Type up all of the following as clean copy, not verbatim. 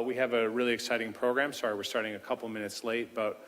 We have a really exciting program. Sorry, we're starting a couple minutes late, but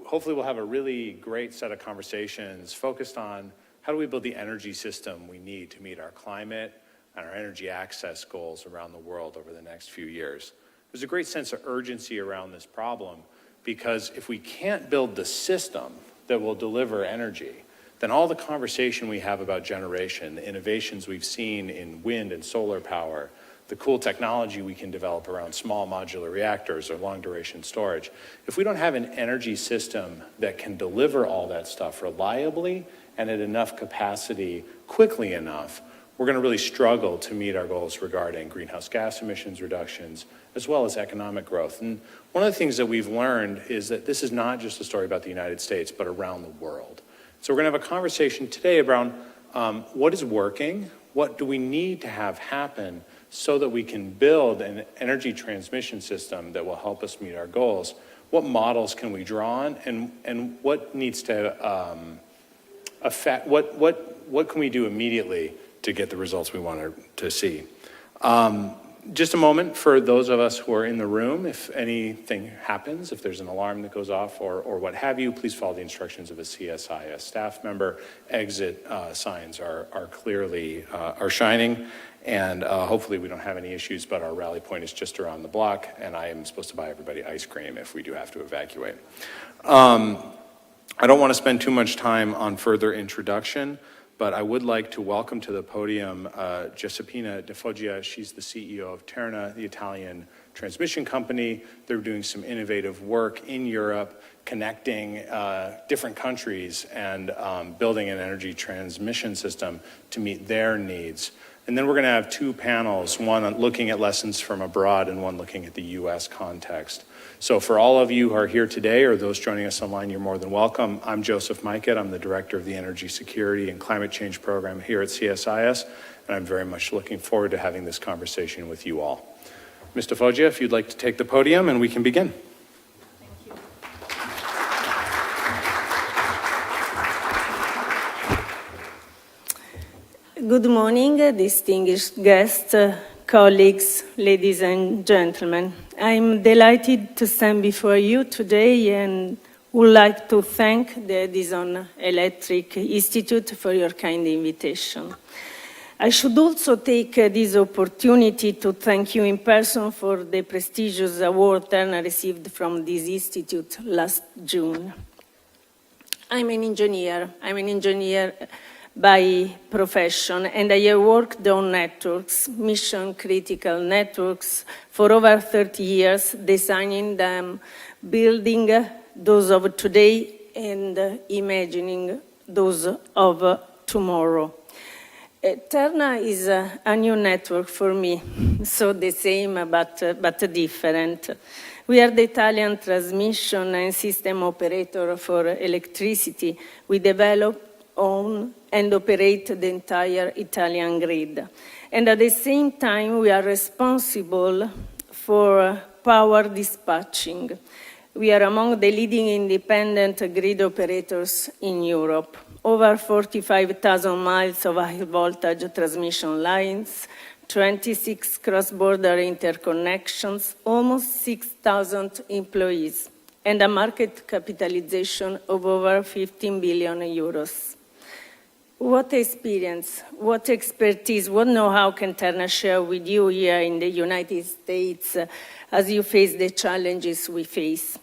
hopefully we'll have a really great set of conversations focused on how do we build the energy system we need to meet our climate and our energy access goals around the world over the next few years. There's a great sense of urgency around this problem because if we can't build the system that will deliver energy, then all the conversation we have about generation, the innovations we've seen in wind and solar power, the cool technology we can develop around small modular reactors or long duration storage. If we don't have an energy system that can deliver all that stuff reliably and at enough capacity quickly enough, we're going to really struggle to meet our goals regarding greenhouse gas emissions reductions as well as economic growth. And one of the things that we've learned is that this is not just a story about the United States, but around the world. So we're going to have a conversation today around what is working, what do we need to have happen so that we can build an energy transmission system that will help us meet our goals. What models can we draw on, and what needs to affect, what can we do immediately to get the results we want to see? Just a moment for those of us who are in the room. If anything happens, if there's an alarm that goes off or what have you, please follow the instructions of a CSIS staff member. Exit signs are clearly shining, and hopefully we don't have any issues, but our rally point is just around the block, and I am supposed to buy everybody ice cream if we do have to evacuate. I don't want to spend too much time on further introduction, but I would like to welcome to the podium Giuseppina Di Foggia. She's the CEO of Terna, the Italian transmission company. They're doing some innovative work in Europe, connecting different countries and building an energy transmission system to meet their needs. And then we're going to have two panels, one looking at lessons from abroad and one looking at the U.S. context. So for all of you who are here today or those joining us online, you're more than welcome. I'm Joseph Majkut. I'm the Director of the Energy Security and Climate Change Program here at CSIS, and I'm very much looking forward to having this conversation with you all. Ms. Di Foggia, if you'd like to take the podium and we can begin. Good morning, distinguished guests, colleagues, ladies and gentlemen. I'm delighted to stand before you today and would like to thank the Edison Electric Institute for your kind invitation. I should also take this opportunity to thank you in person for the prestigious award Terna received from this institute last June. I'm an engineer by profession, and I have worked on networks, mission-critical networks, for over 30 years, designing them, building those of today, and imagining those of tomorrow. Terna is a new network for me, so the same but different. We are the Italian transmission and system operator for electricity. We develop, own, and operate the entire Italian grid. And at the same time, we are responsible for power dispatching. We are among the leading independent grid operators in Europe. Over 45,000 miles of high-voltage transmission lines, 26 cross-border interconnections, almost 6,000 employees, and a market capitalization of over 15 billion euros. What experience, what expertise, what know-how can Terna share with you here in the United States as you face the challenges we face?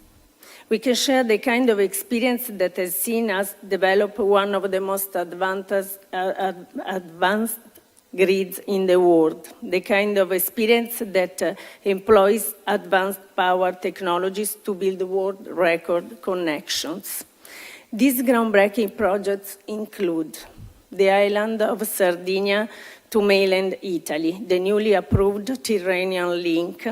We can share the kind of experience that has seen us develop one of the most advanced grids in the world, the kind of experience that employs advanced power technologies to build world record connections. These groundbreaking projects include the island of Sardinia to mainland Italy, the newly approved Tyrrhenian link,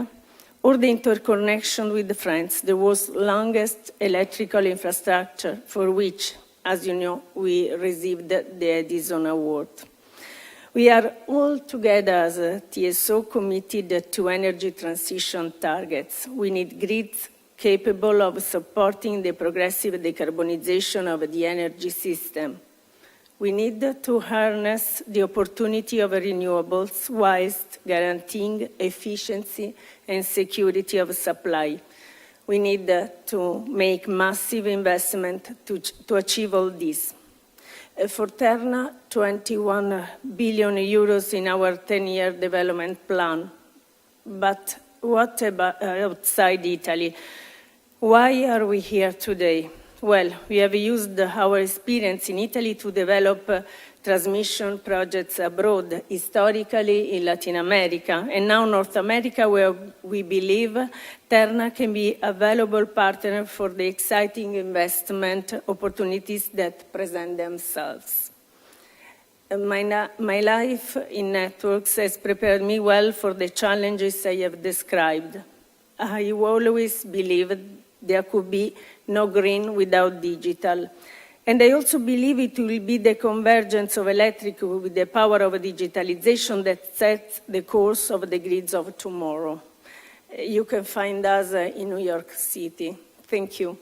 or the interconnection with France, the world's longest electrical infrastructure, for which, as you know, we received the Edison Award. We are all together as a TSO committed to energy transition targets. We need grids capable of supporting the progressive decarbonization of the energy system. We need to harness the opportunity of renewables whilst guaranteeing efficiency and security of supply. We need to make massive investment to achieve all this. For Terna, 21 billion euros in our 10-year development plan. But what about outside Italy? Why are we here today? Well, we have used our experience in Italy to develop transmission projects abroad, historically in Latin America, and now North America, where we believe Terna can be a valuable partner for the exciting investment opportunities that present themselves. My life in networks has prepared me well for the challenges I have described. I always believed there could be no green without digital. And I also believe it will be the convergence of electric with the power of digitalization that sets the course of the grids of tomorrow. You can find us in New York City. Thank you.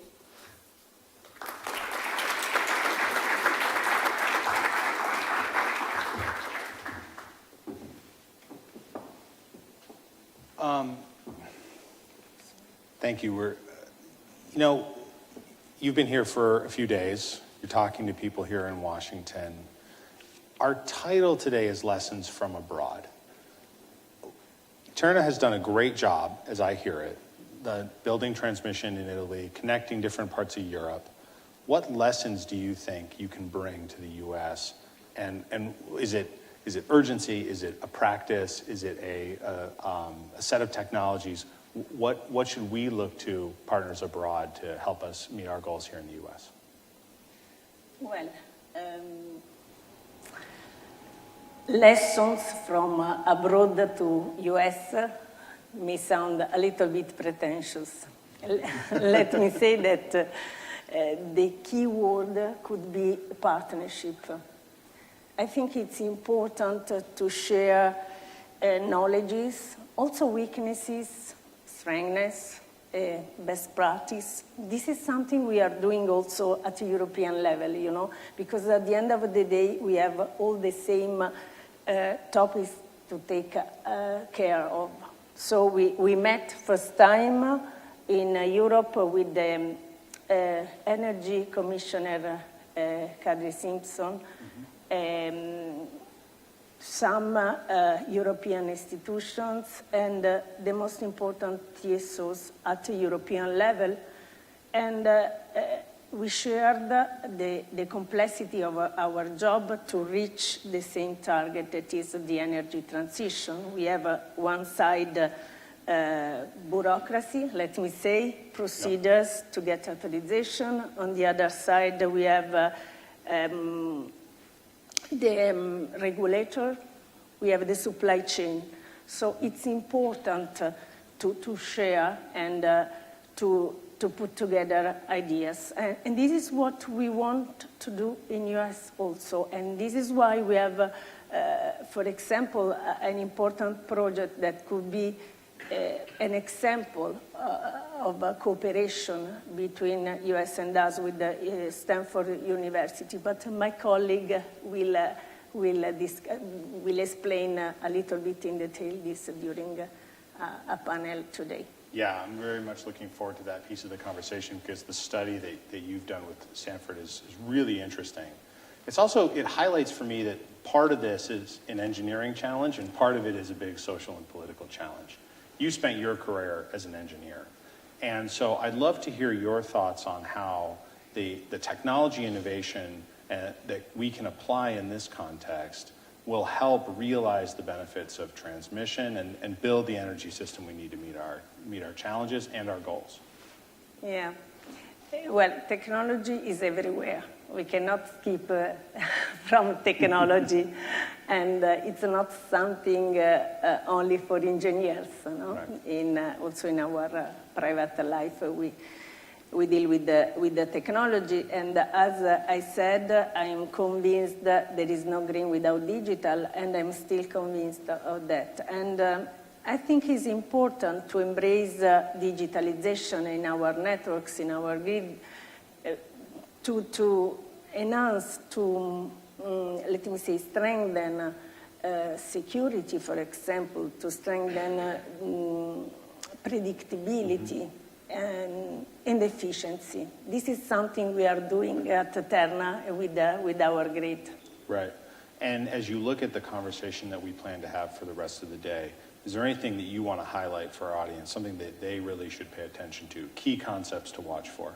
Thank you. You've been here for a few days. You're talking to people here in Washington. Our title today is Lessons from Abroad. Terna has done a great job, as I hear it, building transmission in Italy, connecting different parts of Europe. What lessons do you think you can bring to the U.S.? And is it urgency? Is it a practice? Is it a set of technologies? What should we look to partners abroad to help us meet our goals here in the U.S.? Well, lessons from abroad to U.S. may sound a little bit pretentious. Let me say that the key word could be partnership. I think it's important to share knowledges, also weaknesses, strengths, best practice. This is something we are doing also at a European level, because at the end of the day, we have all the same topics to take care of. So we met first time in Europe with the Energy Commissioner, Kadri Simpson, some European institutions, and the most important TSOs at the European level. And we shared the complexity of our job to reach the same target, that is the energy transition. We have one side bureaucracy, let me say, procedures to get authorization. On the other side, we have the regulator, we have the supply chain. So it's important to share and to put together ideas. And this is what we want to do in US also. And this is why we have, for example, an important project that could be an example of cooperation between US and us with the Stanford University. But my colleague will explain a little bit in detail this during a panel today. Yeah, I'm very much looking forward to that piece of the conversation, because the study that you've done with Stanford is really interesting. It highlights for me that part of this is an engineering challenge and part of it is a big social and political challenge. You spent your career as an engineer. And so I'd love to hear your thoughts on how the technology innovation that we can apply in this context will help realize the benefits of transmission and build the energy system we need to meet our challenges and our goals. Yeah. Well, technology is everywhere. We cannot skip from technology, and it's not something only for engineers. Right. Also in our private life, we deal with the technology, and as I said, I am convinced that there is no green without digital, and I'm still convinced of that. And I think it's important to embrace digitalization in our networks, in our grid, to enhance, to let me say, strengthen security, for example, to strengthen predictability and efficiency. This is something we are doing at Terna with our grid. Right. And as you look at the conversation that we plan to have for the rest of the day, is there anything that you want to highlight for our audience, something that they really should pay attention to, key concepts to watch for?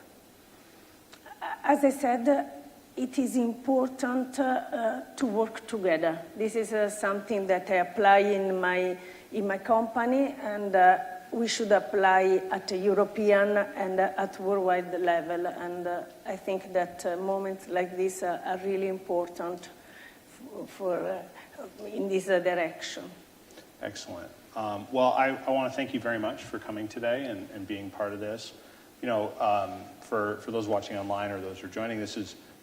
As I said, it is important to work together. This is something that I apply in my company, and we should apply at a European and at worldwide level. And I think that moments like this are really important for in this direction. Excellent. Well, I want to thank you very much for coming today and being part of this. You know, for those watching online or those who are joining,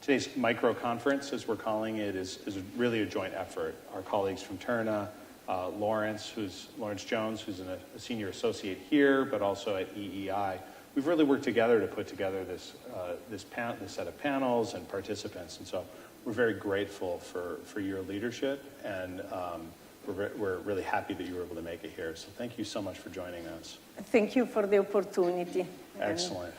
today's micro conference, as we're calling it, is really a joint effort. Our colleagues from Terna, Lawrence Jones, who's a senior associate here, but also at EEI. We've really worked together to put together this set of panels and participants, and so we're very grateful for your leadership, and we're really happy that you were able to make it here. So thank you so much for joining us. Thank you for the opportunity. Excellent.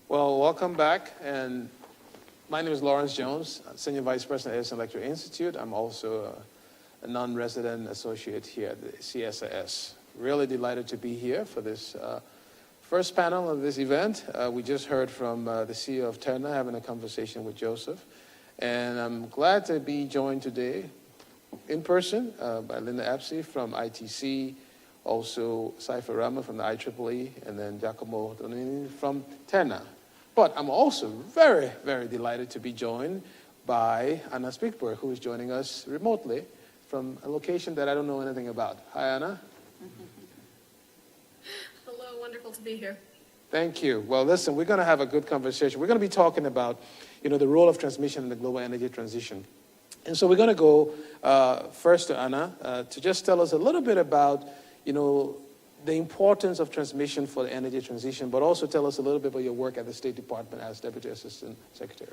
Well, welcome back. And my name is Lawrence Jones, Senior Vice President at Edison Electric Institute. I'm also a non-resident associate here at the CSIS. Really delighted to be here for this first panel of this event. We just heard from the CEO of Terna having a conversation with Joseph. And I'm glad to be joined today in person by Linda Apsey from ITC, also Saifa Rama from the IEEE, and then Giacomo Donini from Terna. But I'm also very, very delighted to be joined by Anna Spickberg, who is joining us remotely from a location that I don't know anything about. Hi, Anna. Hello, wonderful to be here. Thank you. Well, listen, we're going to have a good conversation. We're going to be talking about, the role of transmission in the global energy transition. And so we're going to go first to Anna to just tell us a little bit about, the importance of transmission for the energy transition, but also tell us a little bit about your work at the State Department as Deputy Assistant Secretary.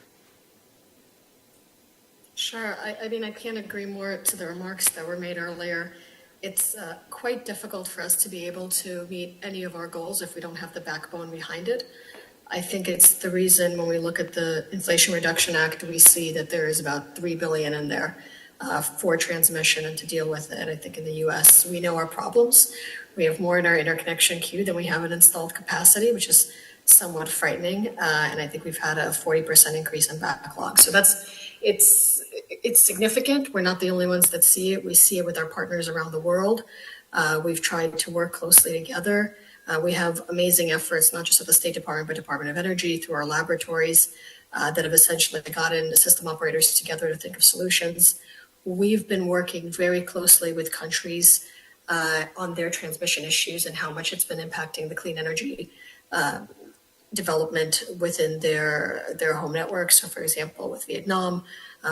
Sure. I mean, I can't agree more to the remarks that were made earlier. It's quite difficult for us to be able to meet any of our goals if we don't have the backbone behind it. I think it's the reason when we look at the Inflation Reduction Act, we see that there is about $3 billion in there for transmission and to deal with it. I think in the US, we know our problems. We have more in our interconnection queue than we have in installed capacity, which is somewhat frightening. And I think we've had a 40% increase in backlog. So it's significant. We're not the only ones that see it. We see it with our partners around the world. We've tried to work closely together. We have amazing efforts, not just at the State Department, but Department of Energy through our laboratories that have essentially gotten the system operators together to think of solutions. We've been working very closely with countries on their transmission issues and how much it's been impacting the clean energy development within their home networks. So, for example, with Vietnam,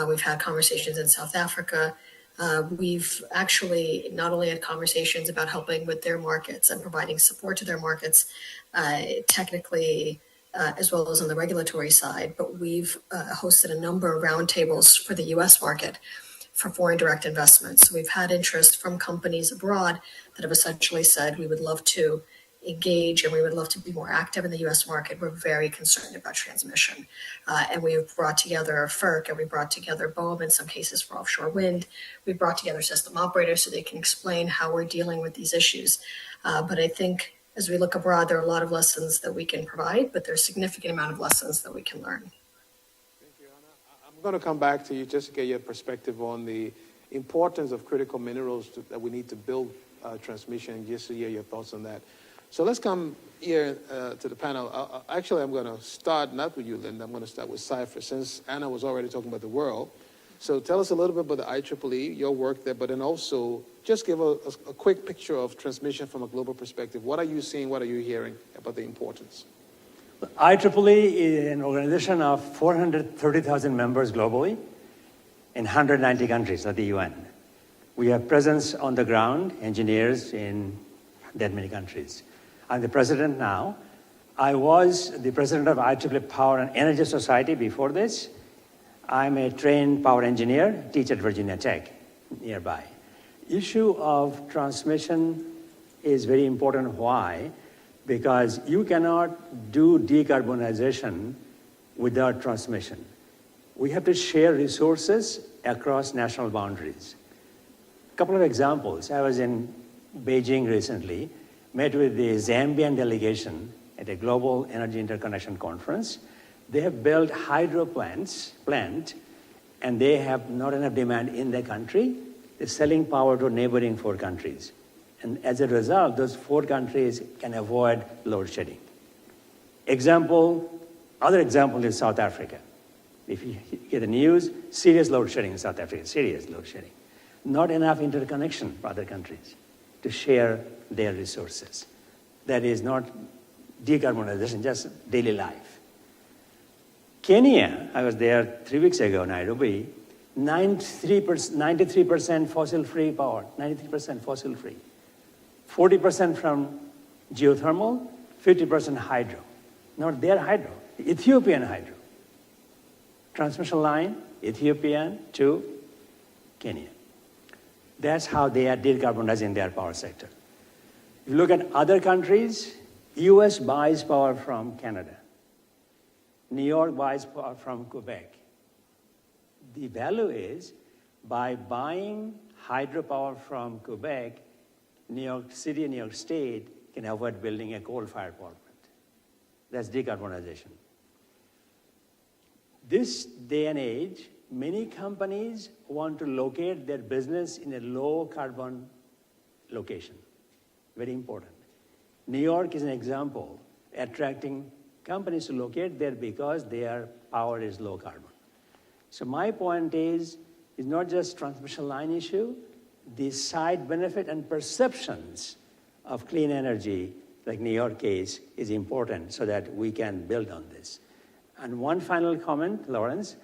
we've had conversations in South Africa. We've actually not only had conversations about helping with their markets and providing support to their markets technically, as well as on the regulatory side, but we've hosted a number of roundtables for the US market for foreign direct investments. So we've had interest from companies abroad that have essentially said, we would love to engage and we would love to be more active in the US market. We're very concerned about transmission. And we have brought together FERC and we brought together BOEM in some cases for offshore wind. We brought together system operators so they can explain how we're dealing with these issues. But I think as we look abroad, there are a lot of lessons that we can provide, but there's a significant amount of lessons that we can learn. Thank you, Anna. I'm going to come back to you just to get your perspective on the importance of critical minerals that we need to build transmission, and just to hear your thoughts on that. So let's come here to the panel. Actually, I'm going to start not with you, Linda. I'm going to start with Cyprus, since Anna was already talking about the world. So tell us a little bit about the IEEE, your work there, but then also just give a quick picture of transmission from a global perspective. What are you seeing? What are you hearing about the importance? IEEE is an organization of 430,000 members globally in 190 countries of the UN. We have presence on the ground, engineers in that many countries. I'm the president now. I was the president of IEEE Power and Energy Society before this. I'm a trained power engineer, teach at Virginia Tech, nearby. Issue of transmission is very important. Why? Because you cannot do decarbonization without transmission. We have to share resources across national boundaries. A couple of examples. I was in Beijing recently, met with the Zambian delegation at a global energy interconnection conference. They have built hydro plant, and they have not enough demand in the country. They're selling power to neighboring 4 countries. And as a result, those 4 countries can avoid load shedding. Other example is South Africa. If you get the news, serious load shedding in South Africa, serious load shedding. Not enough interconnection for other countries to share their resources. That is not decarbonization, just daily life. Kenya, I was there 3 weeks ago, Nairobi, 93% fossil-free power, 93% fossil-free. 40% from geothermal, 50% hydro. Not their hydro, Ethiopian hydro. Transmission line, Ethiopian to Kenya. That's how they are decarbonizing their power sector. If you look at other countries, US buys power from Canada. New York buys power from Quebec. The value is, by buying hydropower from Quebec, New York City and New York State can avoid building a coal-fired power plant. That's decarbonization. This day and age, many companies want to locate their business in a low-carbon location. Very important. New York is an example, attracting companies to locate there because their power is low carbon. So my point is not just transmission line issue, the side benefit and perceptions of clean energy, like New York case, is important so that we can build on this. And one final comment, Lawrence,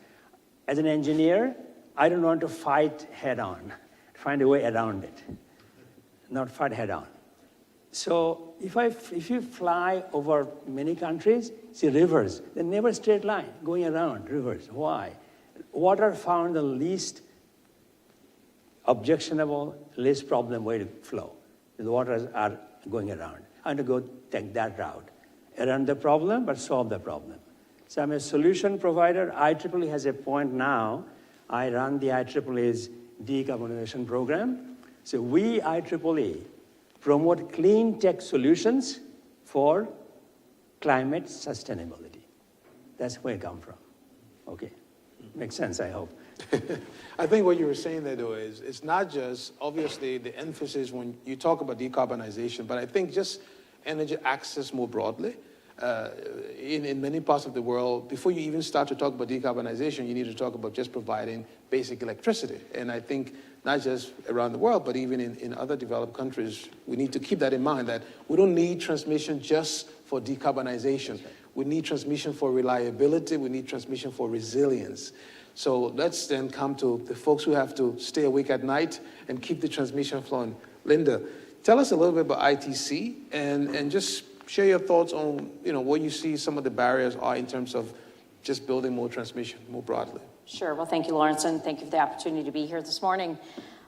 as an engineer, I don't want to fight head on, find a way around it, not fight head on. So if you fly over many countries, see rivers, they're never straight line, going around rivers. Why? Water found the least objectionable, least problem way to flow. The waters are going around. I'm going to go take that route. Around the problem, but solve the problem. So I'm a solution provider. IEEE has a point now. I run the IEEE's decarbonization program. So we, IEEE, promote clean tech solutions for climate sustainability. That's where I come from. Okay, makes sense, I hope. I think what you were saying there, though, is it's not just, obviously, the emphasis when you talk about decarbonization, but I think just energy access more broadly. In many parts of the world, before you even start to talk about decarbonization, you need to talk about just providing basic electricity. And I think not just around the world, but even in other developed countries, we need to keep that in mind, that we don't need transmission just for decarbonization. We need transmission for reliability. We need transmission for resilience. So let's then come to the folks who have to stay awake at night and keep the transmission flowing. Linda, tell us a little bit about ITC and just share your thoughts on, what you see some of the barriers are in terms of just building more transmission more broadly. Sure. Well, thank you, Lawrence, and thank you for the opportunity to be here this morning.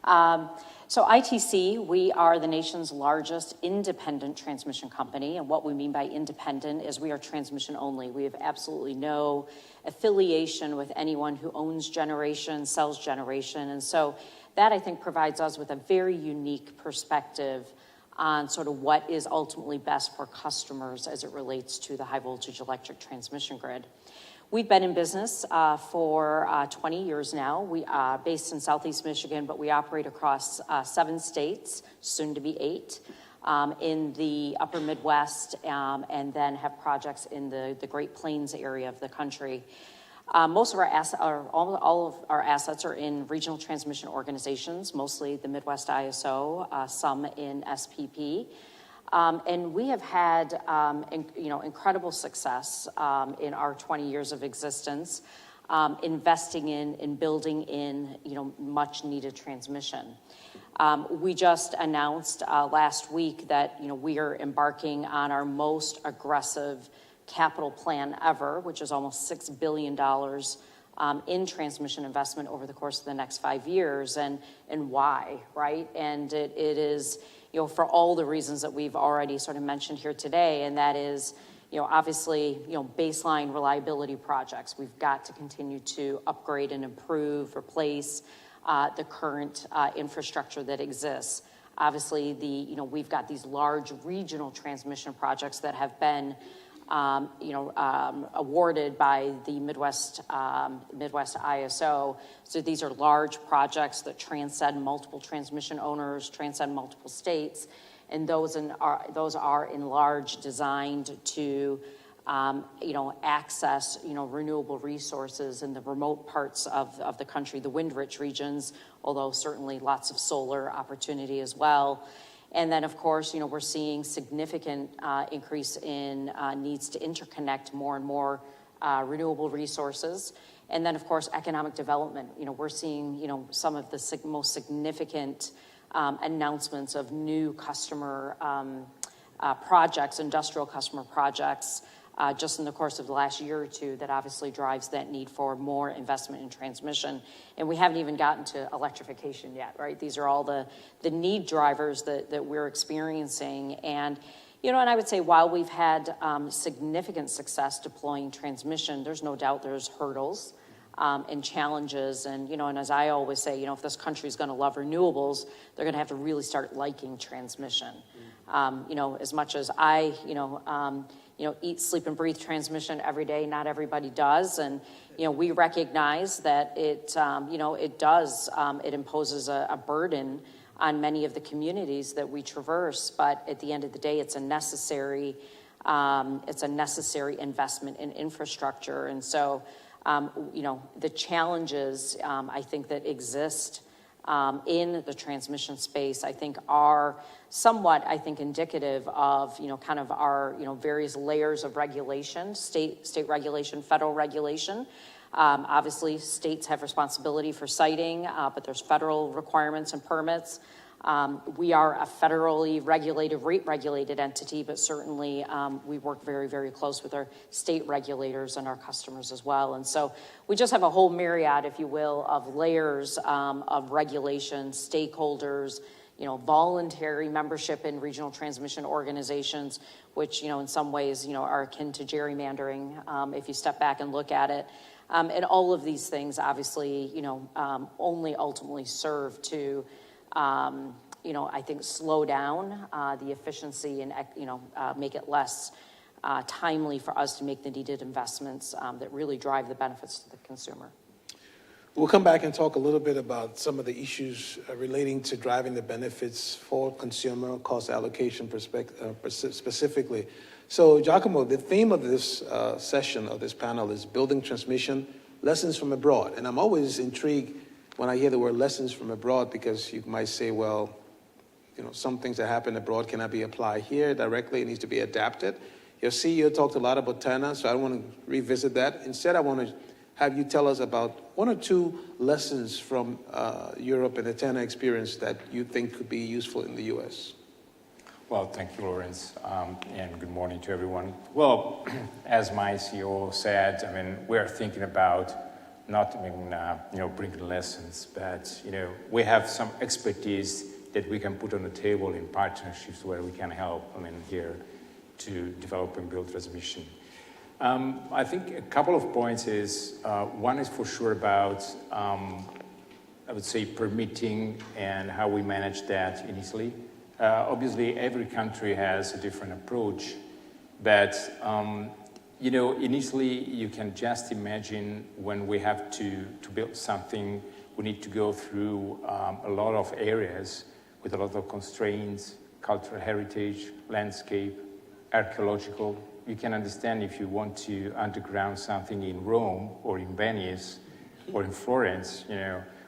So ITC, we are the nation's largest independent transmission company, and what we mean by independent is we are transmission only. We have absolutely no affiliation with anyone who owns generation, sells generation, and so that, I think, provides us with a very unique perspective on sort of what is ultimately best for customers as it relates to the high voltage electric transmission grid. We've been in business for 20 years now. We are based in Southeast Michigan, but we operate across 7 states, soon to be 8, in the upper Midwest, and then have projects in the Great Plains area of the country. Most of our assets, all of our assets are in regional transmission organizations, mostly the Midwest ISO, some in SPP. And we have had, incredible success in our 20 years of existence, investing in and building in, much needed transmission. We just announced last week that, we are embarking on our most aggressive capital plan ever, which is almost $6 billion in transmission investment over the course of the next 5 years, and why, right? And it is, for all the reasons that we've already sort of mentioned here today, and that is, obviously, baseline reliability projects. We've got to continue to upgrade and improve, replace the current infrastructure that exists. Obviously, we've got these large regional transmission projects that have been awarded by the Midwest ISO. So these are large projects that transcend multiple transmission owners, transcend multiple states, and those are in large designed to access renewable resources in the remote parts of the country, the wind-rich regions, although certainly lots of solar opportunity as well. And then, of course, we're seeing significant increase in needs to interconnect more and more renewable resources. And then, of course, economic development. We're seeing, some of the most significant announcements of new customer projects, industrial customer projects, just in the course of the last year or two that obviously drives that need for more investment in transmission. And we haven't even gotten to electrification yet, right? These are all the need drivers that we're experiencing. And, and I would say while we've had significant success deploying transmission, there's no doubt there's hurdles and challenges. And, and as I always say, if this country is going to love renewables, they're going to have to really start liking transmission. As much as I, eat, sleep, and breathe transmission every day, not everybody does. And, we recognize that it imposes a burden on many of the communities that we traverse. But at the end of the day, it's a necessary investment in infrastructure. And so, the challenges, I think, that exist in the transmission space, I think, are somewhat, indicative of, kind of our, various layers of regulation, state regulation, federal regulation. Obviously, states have responsibility for siting, but there's federal requirements and permits. We are a federally regulated, rate-regulated entity, but certainly we work very, very close with our state regulators and our customers as well. And so we just have a whole myriad, if you will, of layers of regulation, stakeholders, voluntary membership in regional transmission organizations, which, in some ways, are akin to gerrymandering if you step back and look at it. And all of these things, obviously, only ultimately serve to I think slow down the efficiency and, make it less timely for us to make the needed investments that really drive the benefits to the consumer. We'll come back and talk a little bit about some of the issues relating to driving the benefits for consumer cost allocation specifically. So, Giacomo, the theme of this session, of this panel, is building transmission, lessons from abroad. And I'm always intrigued when I hear the word lessons from abroad, because you might say, well, some things that happen abroad cannot be applied here directly. It needs to be adapted. Your CEO talked a lot about Terna, so I don't want to revisit that. Instead, I want to have you tell us about 1 or 2 lessons from Europe and the Terna experience that you think could be useful in the U.S. Well, thank you, Lawrence, and good morning to everyone. Well, as my CEO said, I mean, we're thinking about not, bringing lessons, but, we have some expertise that we can put on the table in partnerships where we can help, here to develop and build transmission. I think a couple of points is, one is for sure about, I would say, permitting and how we manage that in Italy. Obviously, every country has a different approach, but, in Italy, you can just imagine when we have to build something, we need to go through a lot of areas with a lot of constraints, cultural heritage, landscape, archaeological. You can understand if you want to underground something in Rome or in Venice or in Florence,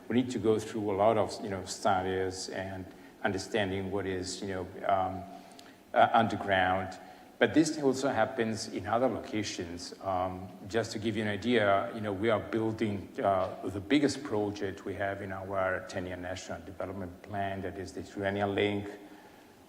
we need to go through a lot of, studies and understanding what is, underground. But this also happens in other locations. Just to give you an idea, we are building the biggest project we have in our 10-year National Development Plan, that is the Tyrrhenian Link.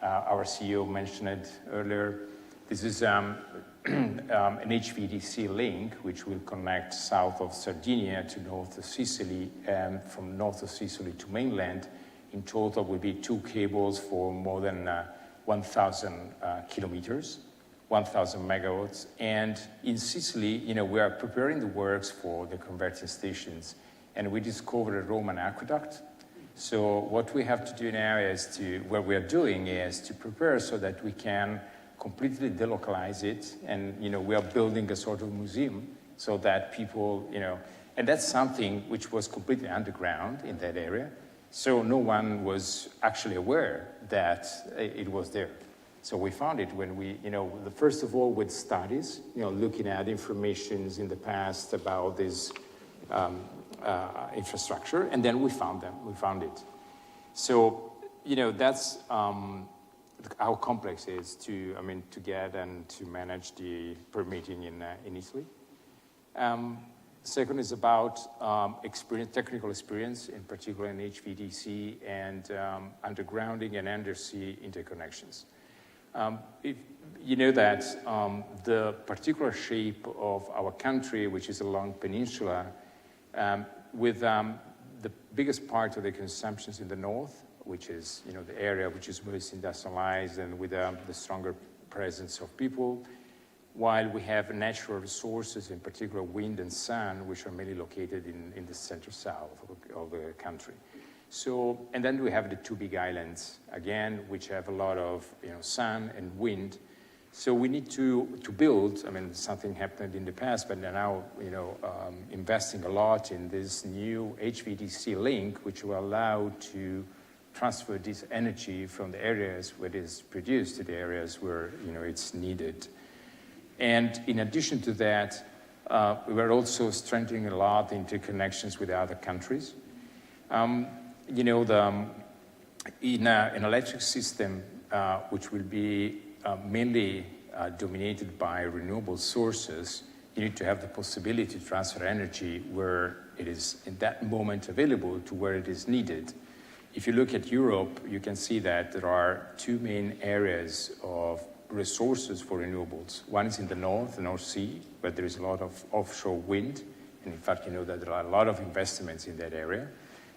Our CEO mentioned it earlier. This is an HVDC link which will connect south of Sardinia to north of Sicily, and from north of Sicily to mainland. In total will be 2 cables for more than 1,000 kilometers, 1,000 megawatts. And in Sicily, we are preparing the works for the converting stations, and we discovered a Roman aqueduct. So what we have to do now is what we are doing is to prepare so that we can completely delocalize it, and we are building a sort of museum so that people, and that's something which was completely underground in that area, so no one was actually aware that it was there. So we found it when we, first of all with studies, looking at informations in the past about this infrastructure, and then we found it. So, that's how complex it is to get and to manage the permitting in Italy. Second is about technical experience, in particular in HVDC and undergrounding and undersea interconnections. If you know that the particular shape of our country, which is a long peninsula, with the biggest part of the consumptions in the north, which is the area which is most industrialized and with the stronger presence of people, while we have natural resources, in particular wind and sun, which are mainly located in the center-south of the country. So, and then we have the 2 big islands, again, which have a lot of sun and wind. So we need to build, something happened in the past, but now, investing a lot in this new HVDC link, which will allow to transfer this energy from the areas where it is produced to the areas where, it's needed. And in addition to that, we were also strengthening a lot the interconnections with other countries. In an electric system, which will be mainly dominated by renewable sources, you need to have the possibility to transfer energy where it is in that moment available to where it is needed. If you look at Europe, you can see that there are 2 main areas of resources for renewables. One is in the North Sea, where there is a lot of offshore wind. And in fact, that there are a lot of investments in that area.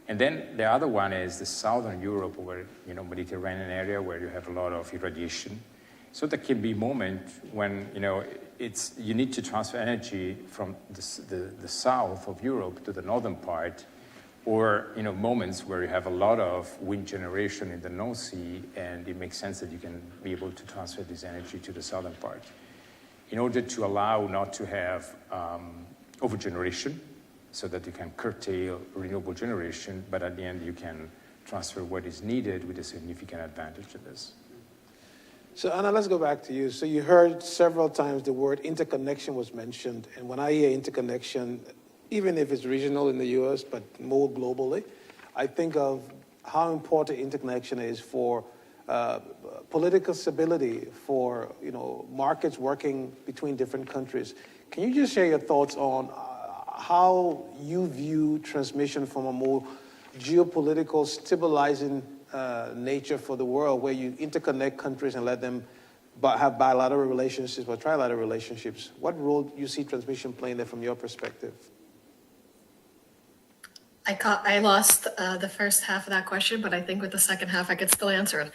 And then the other one is the Southern Europe, where, Mediterranean area, where you have a lot of irradiation. So there can be a moment when, you need to transfer energy from the south of Europe to the northern part, or, moments where you have a lot of wind generation in the North Sea, and it makes sense that you can be able to transfer this energy to the southern part. In order to allow not to have overgeneration, so that you can curtail renewable generation, but at the end you can transfer what is needed with a significant advantage of this. So Anna, let's go back to you. So you heard several times the word interconnection was mentioned, and when I hear interconnection, even if it's regional in the US, but more globally, I think of how important interconnection is for political stability, for markets working between different countries. Can you just share your thoughts on how you view transmission from a more geopolitical, stabilizing nature for the world, where you interconnect countries and let them have bilateral relationships or trilateral relationships. What role do you see transmission playing there from your perspective? I lost the first half of that question, but I think with the second half, I could still answer it.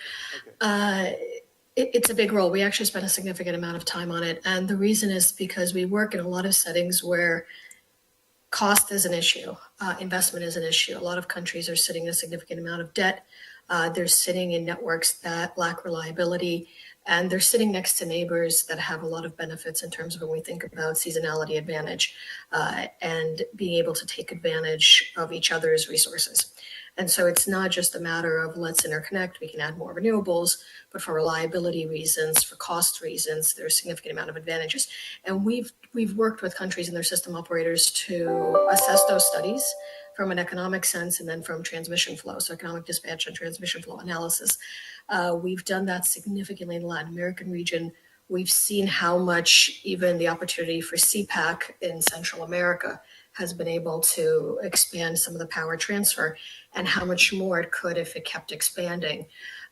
Okay. It's a big role. We actually spent a significant amount of time on it. And the reason is because we work in a lot of settings where cost is an issue, investment is an issue. A lot of countries are sitting in a significant amount of debt. They're sitting in networks that lack reliability, and they're sitting next to neighbors that have a lot of benefits in terms of when we think about seasonality advantage and being able to take advantage of each other's resources. And so it's not just a matter of let's interconnect, we can add more renewables, but for reliability reasons, for cost reasons, there's a significant amount of advantages. And we've worked with countries and their system operators to assess those studies from an economic sense and then from transmission flow, so economic dispatch and transmission flow analysis. We've done that significantly in the Latin American region. We've seen how much even the opportunity for CPAC in Central America has been able to expand some of the power transfer and how much more it could if it kept expanding.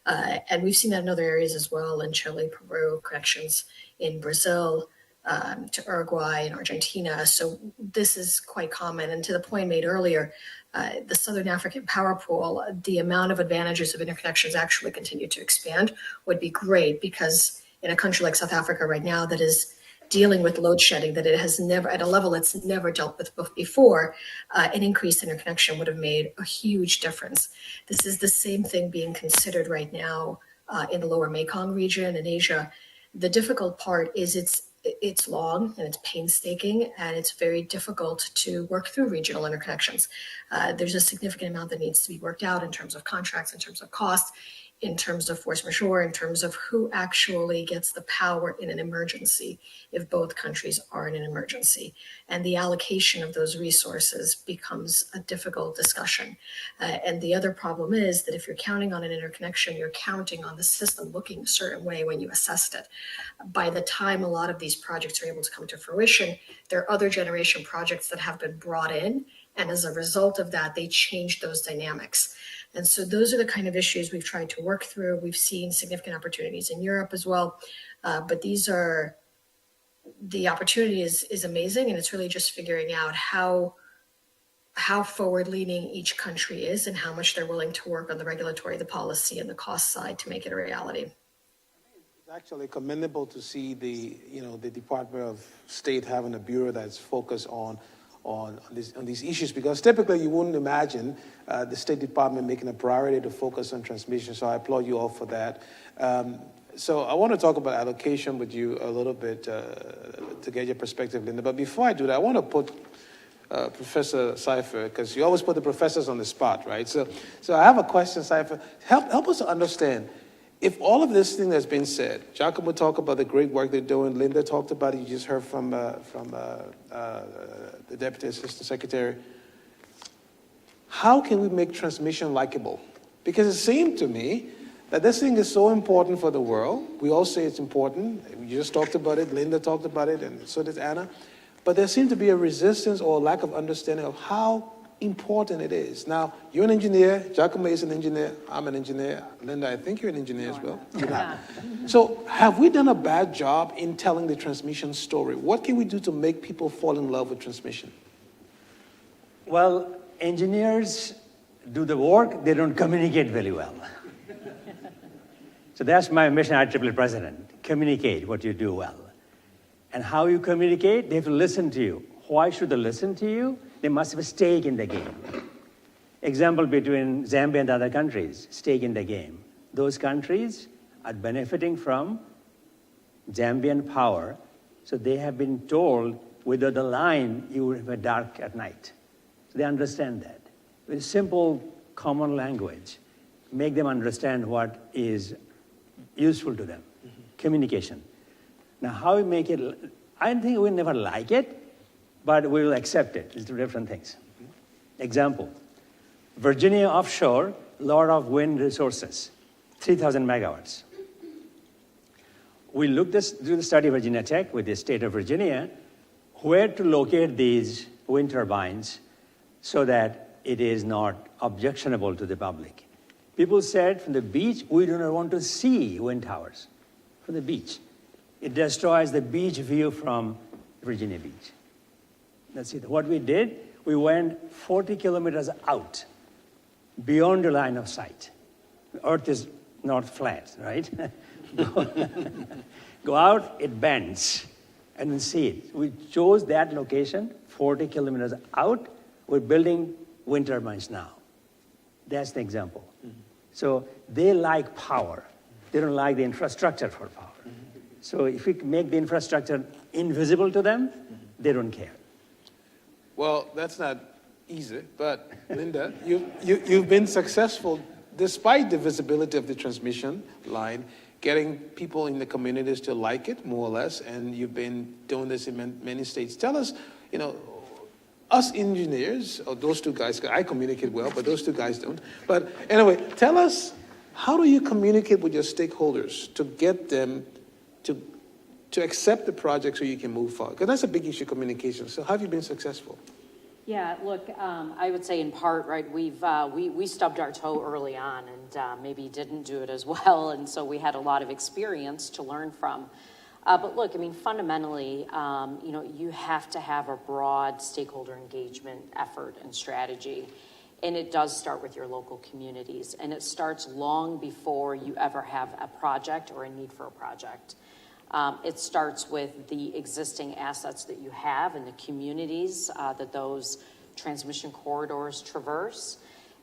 And we've seen that in other areas as well, in Chile, Peru, connections in Brazil, to Uruguay and Argentina. So this is quite common. And to the point made earlier, the Southern African power pool, the amount of advantages of interconnections actually continue to expand would be great, because in a country like South Africa right now that is dealing with load shedding that it has never, at a level it's never dealt with before, an increased interconnection would have made a huge difference. This is the same thing being considered right now in the lower Mekong region in Asia. The difficult part is it's long and it's painstaking, and it's very difficult to work through regional interconnections. There's a significant amount that needs to be worked out in terms of contracts, in terms of cost, in terms of force majeure, in terms of who actually gets the power in an emergency if both countries are in an emergency. And the allocation of those resources becomes a difficult discussion. And the other problem is that if you're counting on an interconnection, you're counting on the system looking a certain way when you assessed it. By the time a lot of these projects are able to come to fruition, there are other generation projects that have been brought in, and as a result of that, they change those dynamics. And so those are the kind of issues we've tried to work through. We've seen significant opportunities in Europe as well. But the opportunity is amazing. And it's really just figuring out how forward-leaning each country is and how much they're willing to work on the regulatory, the policy, and the cost side to make it a reality. It's actually commendable to see the Department of State having a bureau that's focused on these issues, because typically you wouldn't imagine the State Department making a priority to focus on transmission. So I applaud you all for that. So I want to talk about allocation with you a little bit to get your perspective, Linda. But before I do that, I want to put Professor Seifer, because you always put the professors on the spot, right? So I have a question, Seifer. Help us to understand. If all of this thing that's been said, Giacomo talked about the great work they're doing, Linda talked about it, you just heard from the Deputy Assistant Secretary, how can we make transmission likable? Because it seemed to me that this thing is so important for the world. We all say it's important. You just talked about it, Linda talked about it, and so did Anna. But there seemed to be a resistance or a lack of understanding of how important it is. Now, you're an engineer, Giacomo is an engineer, I'm an engineer, Linda, I think you're an engineer as well. Yeah. So have we done a bad job in telling the transmission story? What can we do to make people fall in love with transmission? Well, engineers do the work, they don't communicate very well. So that's my mission as IEEE president, communicate what you do well. And how you communicate, they have to listen to you. Why should they listen to you? They must have a stake in the game. Example between Zambia and other countries, stake in the game. Those countries are benefiting from Zambian power, so they have been told, without the line, you will have a dark at night. So they understand that. With simple common language, make them understand what is useful to them. Communication. Now, how we make it, I think we'll never like it, but we will accept it. It's two different things. Example, Virginia offshore, lot of wind resources, 3,000 megawatts. We looked through the study of Virginia Tech with the state of Virginia, where to locate these wind turbines so that it is not objectionable to the public. People said from the beach, we do not want to see wind towers from the beach. It destroys the beach view from Virginia Beach. That's it. What we did, we went 40 kilometers out, beyond the line of sight. The Earth is not flat, right? Go out, it bends, and then see it. We chose that location, 40 kilometers out. We're building wind turbines now. That's the example. So they like power. They don't like the infrastructure for power. So if we make the infrastructure invisible to them, they don't care. Well, that's not easy, but Linda, you've been successful despite the visibility of the transmission line, getting people in the communities to like it more or less, and you've been doing this in many states. Tell us, us engineers, or those two guys, I communicate well, but those two guys don't. But anyway, tell us, how do you communicate with your stakeholders to get them to accept the project so you can move forward? Because that's a big issue, communication. So how have you been successful? Yeah, look, I would say in part, right, we stubbed our toe early on and maybe didn't do it as well, and so we had a lot of experience to learn from. But look, I mean, fundamentally, you have to have a broad stakeholder engagement effort and strategy, and it does start with your local communities, and it starts long before you ever have a project or a need for a project. It starts with the existing assets that you have in the communities that those transmission corridors traverse.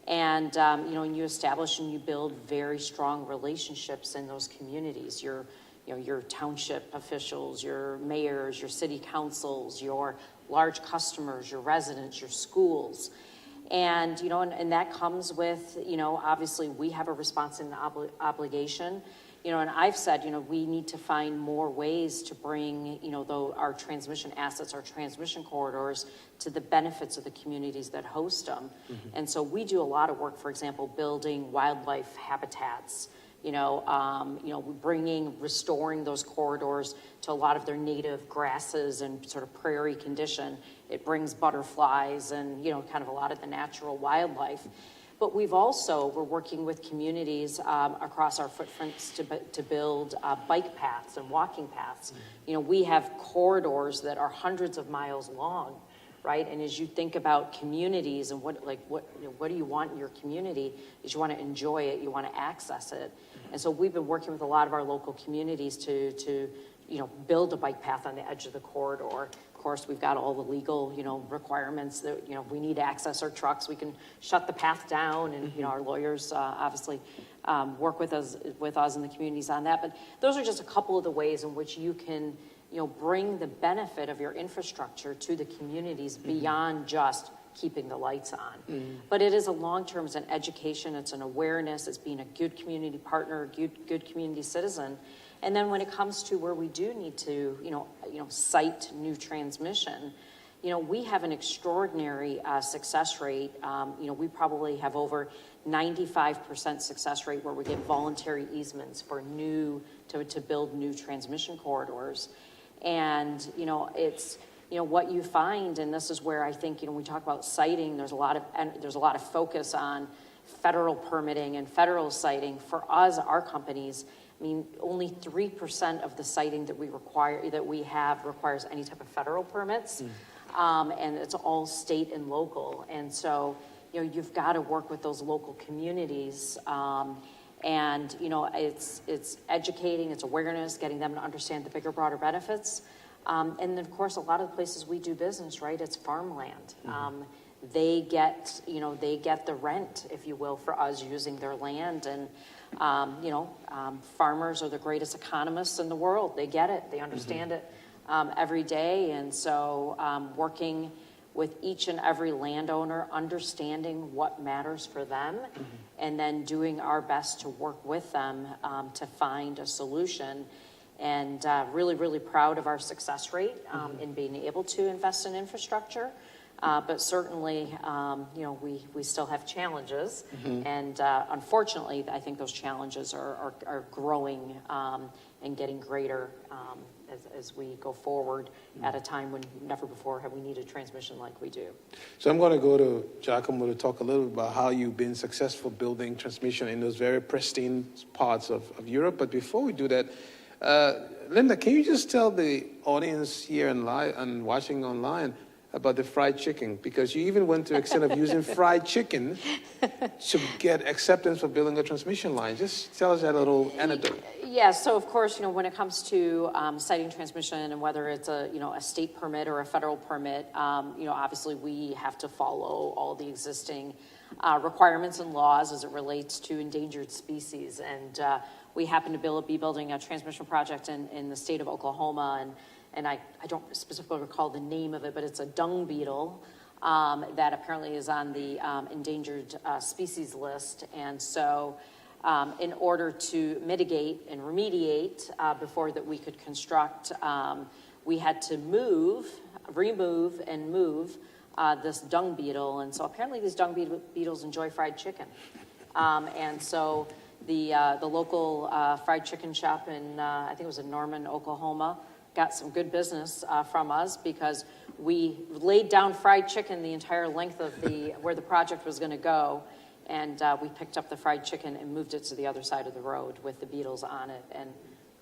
And, and you establish and you build very strong relationships in those communities. Your township officials, your mayors, your city councils, your large customers, your residents, your schools. And, and that comes with, obviously we have a response and obligation. And I've said, we need to find more ways to bring, our transmission assets, our transmission corridors to the benefits of the communities that host them. Mm-hmm. And so we do a lot of work, for example, building wildlife habitats, restoring those corridors to a lot of their native grasses and sort of prairie condition. It brings butterflies and, kind of a lot of the natural wildlife. But we're working with communities across our footprints to build bike paths and walking paths. Mm-hmm. We have corridors that are hundreds of miles long, right? And as you think about communities and what do you want in your community, is you want to enjoy it, you want to access it. Mm-hmm. And so we've been working with a lot of our local communities to build a bike path on the edge of the corridor. Of course, we've got all the legal, requirements that, we need to access our trucks. We can shut the path down, and, our lawyers obviously work with us in the communities on that. But those are just a couple of the ways in which you can, bring the benefit of your infrastructure to the communities beyond just keeping the lights on. Mm-hmm. But it is a long-term, it's an education, it's an awareness, it's being a good community partner, good community citizen. And then when it comes to where we do need to, site new transmission, we have an extraordinary success rate. We probably have over 95% success rate where we get voluntary easements for to build new transmission corridors. And, it's, what you find, and this is where I think, we talk about siting, there's a lot of focus on federal permitting and federal siting. For us, our companies, only 3% of the siting that we have requires any type of federal permits, and it's all state and local. And so, you've got to work with those local communities, and it's educating, it's awareness, getting them to understand the bigger, broader benefits, and then of course a lot of the places we do business, right? It's farmland. Mm-hmm. They get the rent, if you will, for us using their land. And farmers are the greatest economists in the world. They get it. They understand it every day. And so working with each and every landowner, understanding what matters for them, and then doing our best to work with them to find a solution. And really, really proud of our success rate in being able to invest in infrastructure. But certainly, we still have challenges. And unfortunately, I think those challenges are growing and getting greater as we go forward at a time when never before have we needed transmission like we do. So I'm going to go to Giacomo to talk a little bit about how you've been successful building transmission in those very pristine parts of Europe. But before we do that, Linda, can you just tell the audience here and watching online about the fried chicken? Because you even went to the extent of using fried chicken to get acceptance for building a transmission line. Just tell us that little anecdote. Yeah, so of course, when it comes to siting transmission and whether it's a state permit or a federal permit, obviously we have to follow all the existing requirements and laws as it relates to endangered species. And we happen to be building a transmission project in the state of Oklahoma, and I don't specifically recall the name of it, but it's a dung beetle that apparently is on the endangered species list. And so in order to mitigate and remediate before that we could construct, we had to remove and move this dung beetle. And so apparently these dung beetles enjoy fried chicken. And so the local fried chicken shop in, I think it was in Norman, Oklahoma, got some good business from us because we laid down fried chicken the entire length of where the project was going to go. And we picked up the fried chicken and moved it to the other side of the road with the beetles on it, and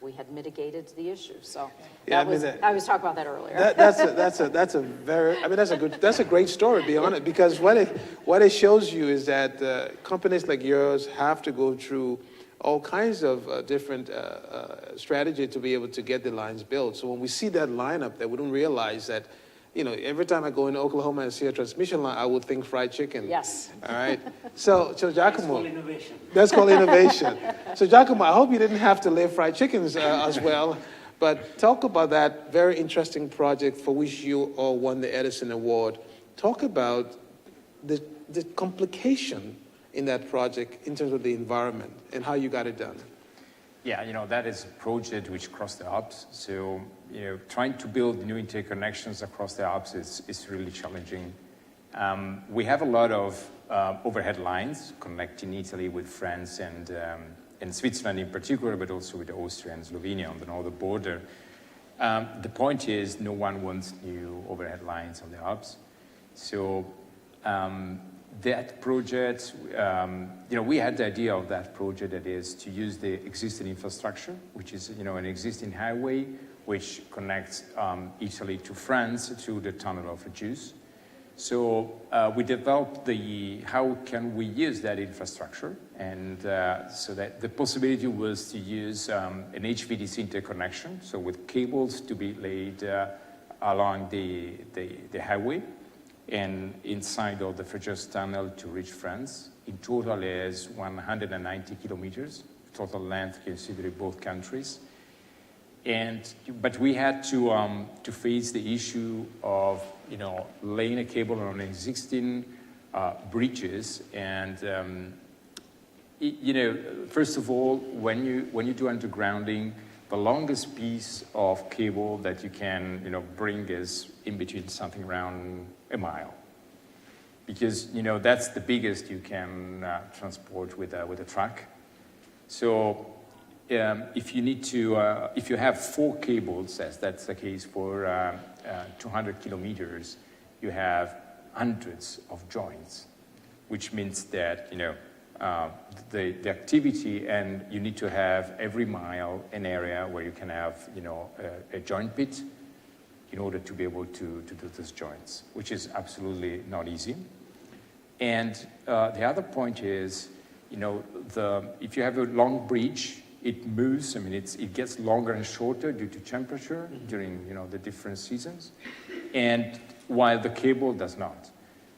we had mitigated the issue. So I was talking about that earlier. That's a great story, to be honest, because what it shows you is that companies like yours have to go through all kinds of different strategy to be able to get the lines built. So when we see that lineup, that we don't realize that. Every time I go into Oklahoma and see a transmission line, I would think fried chicken. Yes. All right. So Giacomo. That's called innovation. That's called innovation. So Giacomo, I hope you didn't have to lay fried chickens as well, but talk about that very interesting project for which you all won the Edison Award. Talk about the complication in that project in terms of the environment and how you got it done. Yeah, that is a project which crossed the Alps. So, trying to build new interconnections across the Alps is really challenging. We have a lot of overhead lines connecting Italy with France and Switzerland in particular, but also with Austria and Slovenia on the northern border. The point is, no one wants new overhead lines on the Alps. So, that project, we had the idea of that project, that is to use the existing infrastructure, which is, an existing highway which connects Italy to France through the tunnel of Regius. So we developed how can we use that infrastructure, and so that the possibility was to use an HVDC interconnection, so with cables to be laid along the highway and inside of the Regius tunnel to reach France. In total is 190 kilometers, total length considering both countries. But we had to face the issue of laying a cable on existing bridges, and first of all, when you do undergrounding, the longest piece of cable that you can bring is in between something around a mile, because that's the biggest you can transport with a truck. So if you have 4 cables, as that's the case for 200 kilometers, you have hundreds of joints, which means that the activity, and you need to have every mile an area where you can have a joint pit in order to be able to do those joints, which is absolutely not easy. And the other point is, if you have a long bridge, it moves. I mean, it gets longer and shorter due to temperature during the different seasons, and while the cable does not.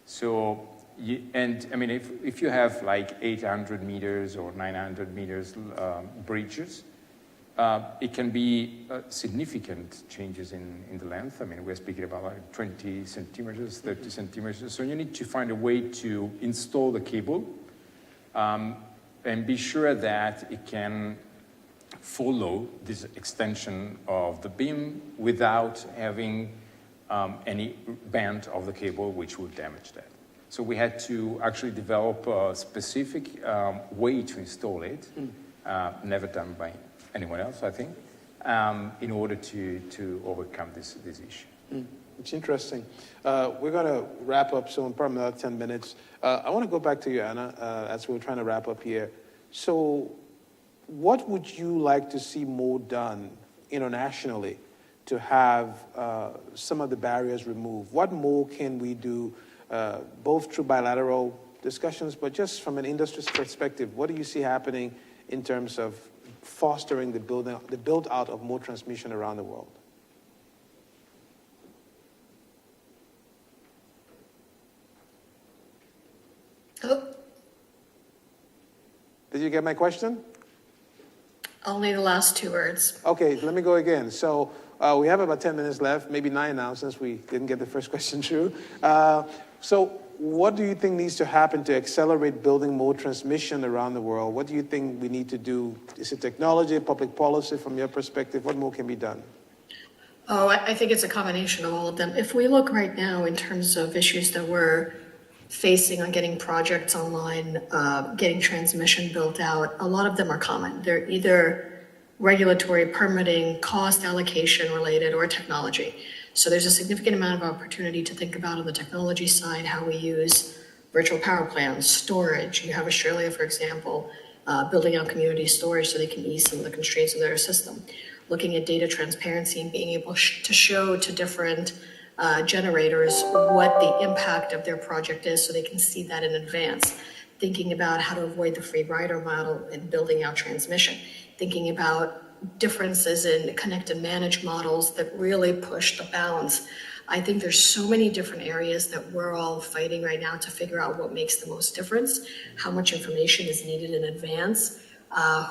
So, if you have like 800 meters or 900 meters bridges, it can be significant changes in the length. I mean, we're speaking about like 20 centimeters, 30 centimeters. So you need to find a way to install the cable and be sure that it can follow this extension of the beam without having any bend of the cable which would damage that. So we had to actually develop a specific way to install it, never done by anyone else, I think, in order to overcome this issue. It's interesting. We're going to wrap up soon, probably another 10 minutes. I want to go back to you, Anna, as we're trying to wrap up here. So what would you like to see more done internationally to have some of the barriers removed? What more can we do, both through bilateral discussions, but just from an industry perspective? What do you see happening in terms of fostering the build-out of more transmission around the world? Oh, Did you get my question? only the last two words. Okay, let me go again. So we have about 10 minutes left, maybe 9 now since we didn't get the first question through. So what do you think needs to happen to accelerate building more transmission around the world? What do you think we need to do? Is it technology, public policy from your perspective? What more can be done? Oh, I think it's a combination of all of them. If we look right now in terms of issues that we're facing on getting projects online, getting transmission built out, a lot of them are common. They're either regulatory, permitting, cost allocation related, or technology. So there's a significant amount of opportunity to think about on the technology side, how we use virtual power plants, storage. You have Australia, for example, building out community storage so they can ease some of the constraints of their system. Looking at data transparency and being able to show to different generators what the impact of their project is so they can see that in advance. Thinking about how to avoid the free rider model in building out transmission. Thinking about differences in connect and manage models that really push the bounds. I think there's so many different areas that we're all fighting right now to figure out what makes the most difference, how much information is needed in advance,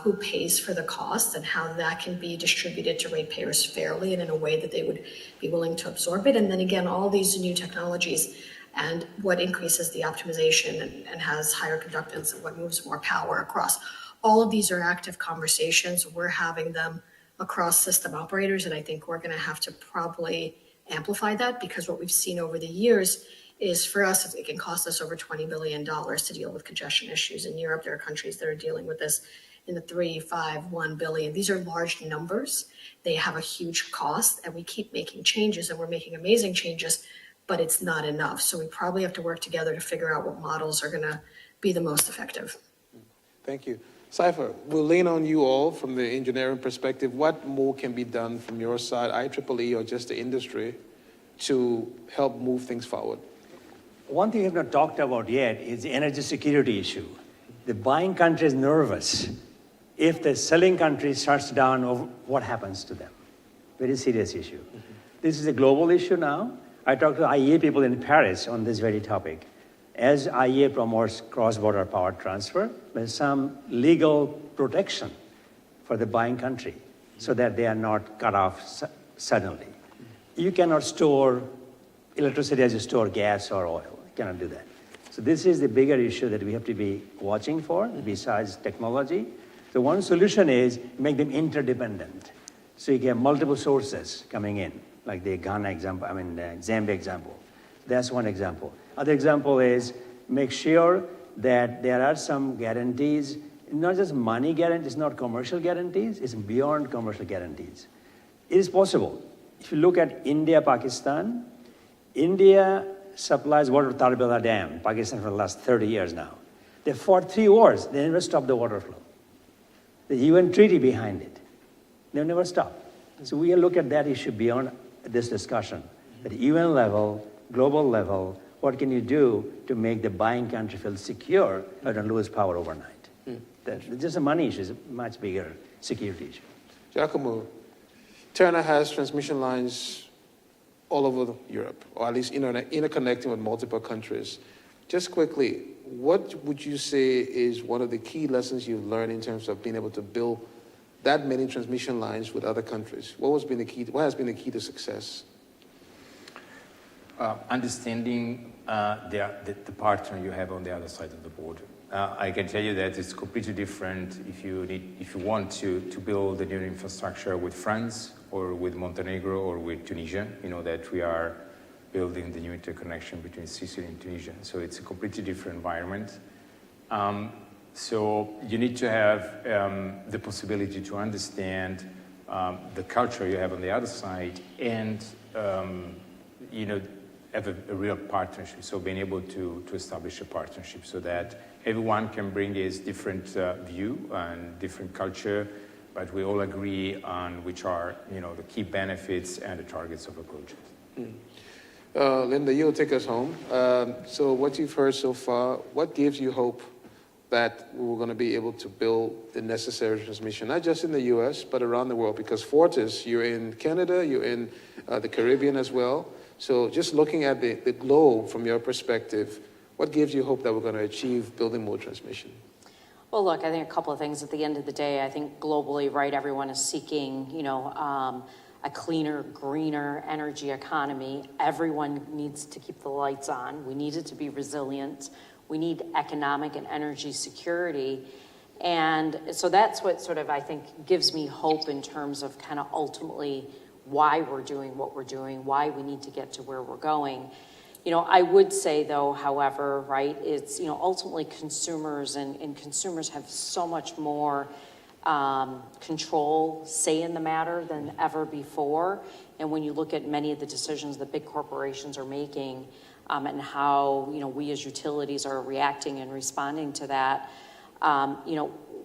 who pays for the cost, and how that can be distributed to ratepayers fairly and in a way that they would be willing to absorb it. And then again, all these new technologies and what increases the optimization and has higher conductance and what moves more power across. All of these are active conversations. We're having them across system operators, and I think we're going to have to probably amplify that, because what we've seen over the years is, for us, it can cost us over $20 billion to deal with congestion issues. In Europe, there are countries that are dealing with this in the 3, 5, 1 billion. These are large numbers. They have a huge cost, and we keep making changes, and we're making amazing changes, but it's not enough. So we probably have to work together to figure out what models are going to be the most effective. Thank you. Cypher, we'll lean on you all from the engineering perspective. What more can be done from your side, IEEE or just the industry, to help move things forward? One thing we have not talked about yet is the energy security issue. The buying country is nervous. If the selling country shuts down, what happens to them? Very serious issue. This is a global issue now. I talked to IEA people in Paris on this very topic. As IEA promotes cross-border power transfer, there's some legal protection for the buying country so that they are not cut off suddenly. You cannot store electricity as you store gas or oil. You cannot do that. So this is the bigger issue that we have to be watching for besides technology. So one solution is make them interdependent. So you get multiple sources coming in, like the Ghana example, Zambia example. That's one example. Other example is make sure that there are some guarantees, not just money guarantees, not commercial guarantees, it's beyond commercial guarantees. It is possible. If you look at India, Pakistan, India supplies water to Tarbela Dam, Pakistan, for the last 30 years now. They fought 3 wars, they never stopped the water flow. The UN treaty behind it, they never stopped. So we look at that issue beyond this discussion. At the UN level, global level, what can you do to make the buying country feel secure or don't lose power overnight? That's just a money issue, it's a much bigger security issue. Giacomo, Terna has transmission lines all over Europe, or at least interconnecting with multiple countries. Just quickly, what would you say is one of the key lessons you've learned in terms of being able to build that many transmission lines with other countries? What has been the key to success? Understanding the partner you have on the other side of the border. I can tell you that it's completely different if you want to build a new infrastructure with France or with Montenegro or with Tunisia, that we are building the new interconnection between Sicily and Tunisia. So it's a completely different environment. So you need to have the possibility to understand the culture you have on the other side and, have a real partnership. So being able to establish a partnership so that everyone can bring his different view and different culture, but we all agree on which are, the key benefits and the targets of a project. Linda, you'll take us home. So what you've heard so far, what gives you hope that we're going to be able to build the necessary transmission, not just in the U.S., but around the world? Because Fortis, you're in Canada, you're in the Caribbean as well. So just looking at the globe from your perspective, what gives you hope that we're going to achieve building more transmission? Well, look, I think a couple of things. At the end of the day, I think globally, right, everyone is seeking, a cleaner, greener energy economy. Everyone needs to keep the lights on. We need it to be resilient. We need economic and energy security. And so that's what sort of, I think, gives me hope in terms of kind of ultimately why we're doing what we're doing, why we need to get to where we're going. I would say, though, however, right, it's, ultimately consumers and consumers have so much more control, say in the matter than ever before. And when you look at many of the decisions that big corporations are making and how, we as utilities are reacting and responding to that,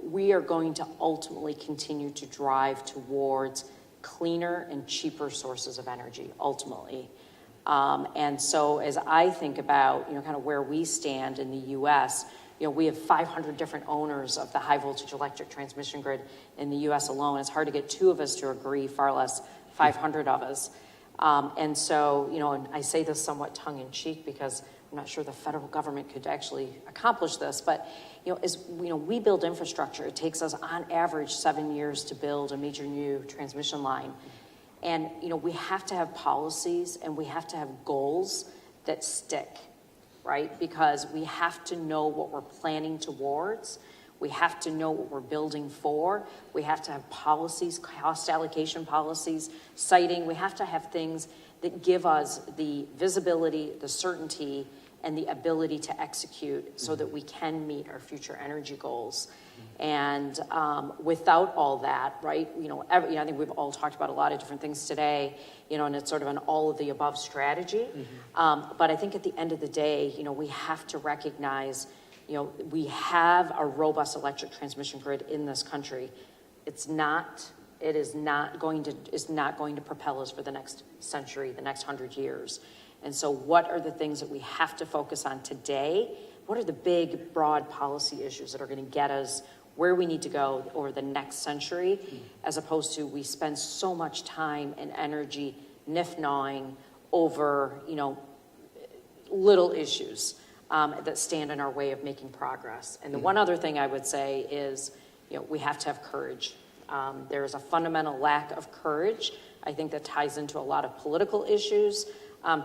we are going to ultimately continue to drive towards cleaner and cheaper sources of energy, ultimately. And so as I think about, kind of where we stand in the U.S., we have 500 different owners of the high voltage electric transmission grid in the U.S. alone. It's hard to get 2 of us to agree, far less 500 of us. And so, and I say this somewhat tongue in cheek because I'm not sure the federal government could actually accomplish this, but as we build infrastructure, it takes us on average 7 years to build a major new transmission line. And we have to have policies and we have to have goals that stick, right? Because we have to know what we're planning towards. We have to know what we're building for. We have to have policies, cost allocation policies, siting. We have to have things that give us the visibility, the certainty, and the ability to execute so that we can meet our future energy goals. And without all that, right, I think we've all talked about a lot of different things today, and it's sort of an all of the above strategy. But I think at the end of the day, we have to recognize, we have a robust electric transmission grid in this country. It is not going to propel us for the next century, the next 100 years. And so what are the things that we have to focus on today? What are the big, broad policy issues that are going to get us where we need to go over the next century, as opposed to we spend so much time and energy nif-gnawing over, little issues that stand in our way of making progress. And the one other thing I would say is, we have to have courage. There is a fundamental lack of courage, I think, that ties into a lot of political issues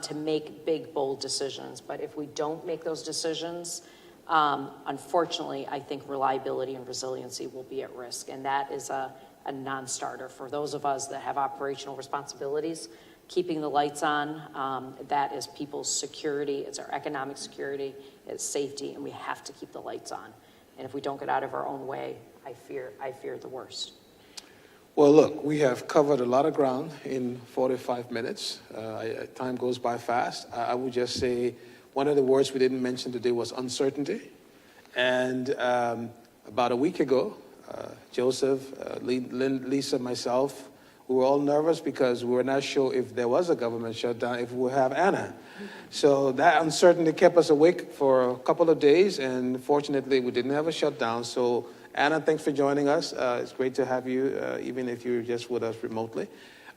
to make big, bold decisions. But if we don't make those decisions, unfortunately, I think reliability and resiliency will be at risk. And that is a non-starter for those of us that have operational responsibilities. Keeping the lights on, that is people's security, it's our economic security, it's safety, and we have to keep the lights on. And if we don't get out of our own way, I fear the worst. Well, look, we have covered a lot of ground in 45 minutes. Time goes by fast. I would just say one of the words we didn't mention today was uncertainty. And about a week ago, Joseph, Lisa, myself, we were all nervous because we were not sure if there was a government shutdown, if we would have Anna. So that uncertainty kept us awake for a couple of days, and fortunately we didn't have a shutdown. So Anna, thanks for joining us. It's great to have you, even if you're just with us remotely.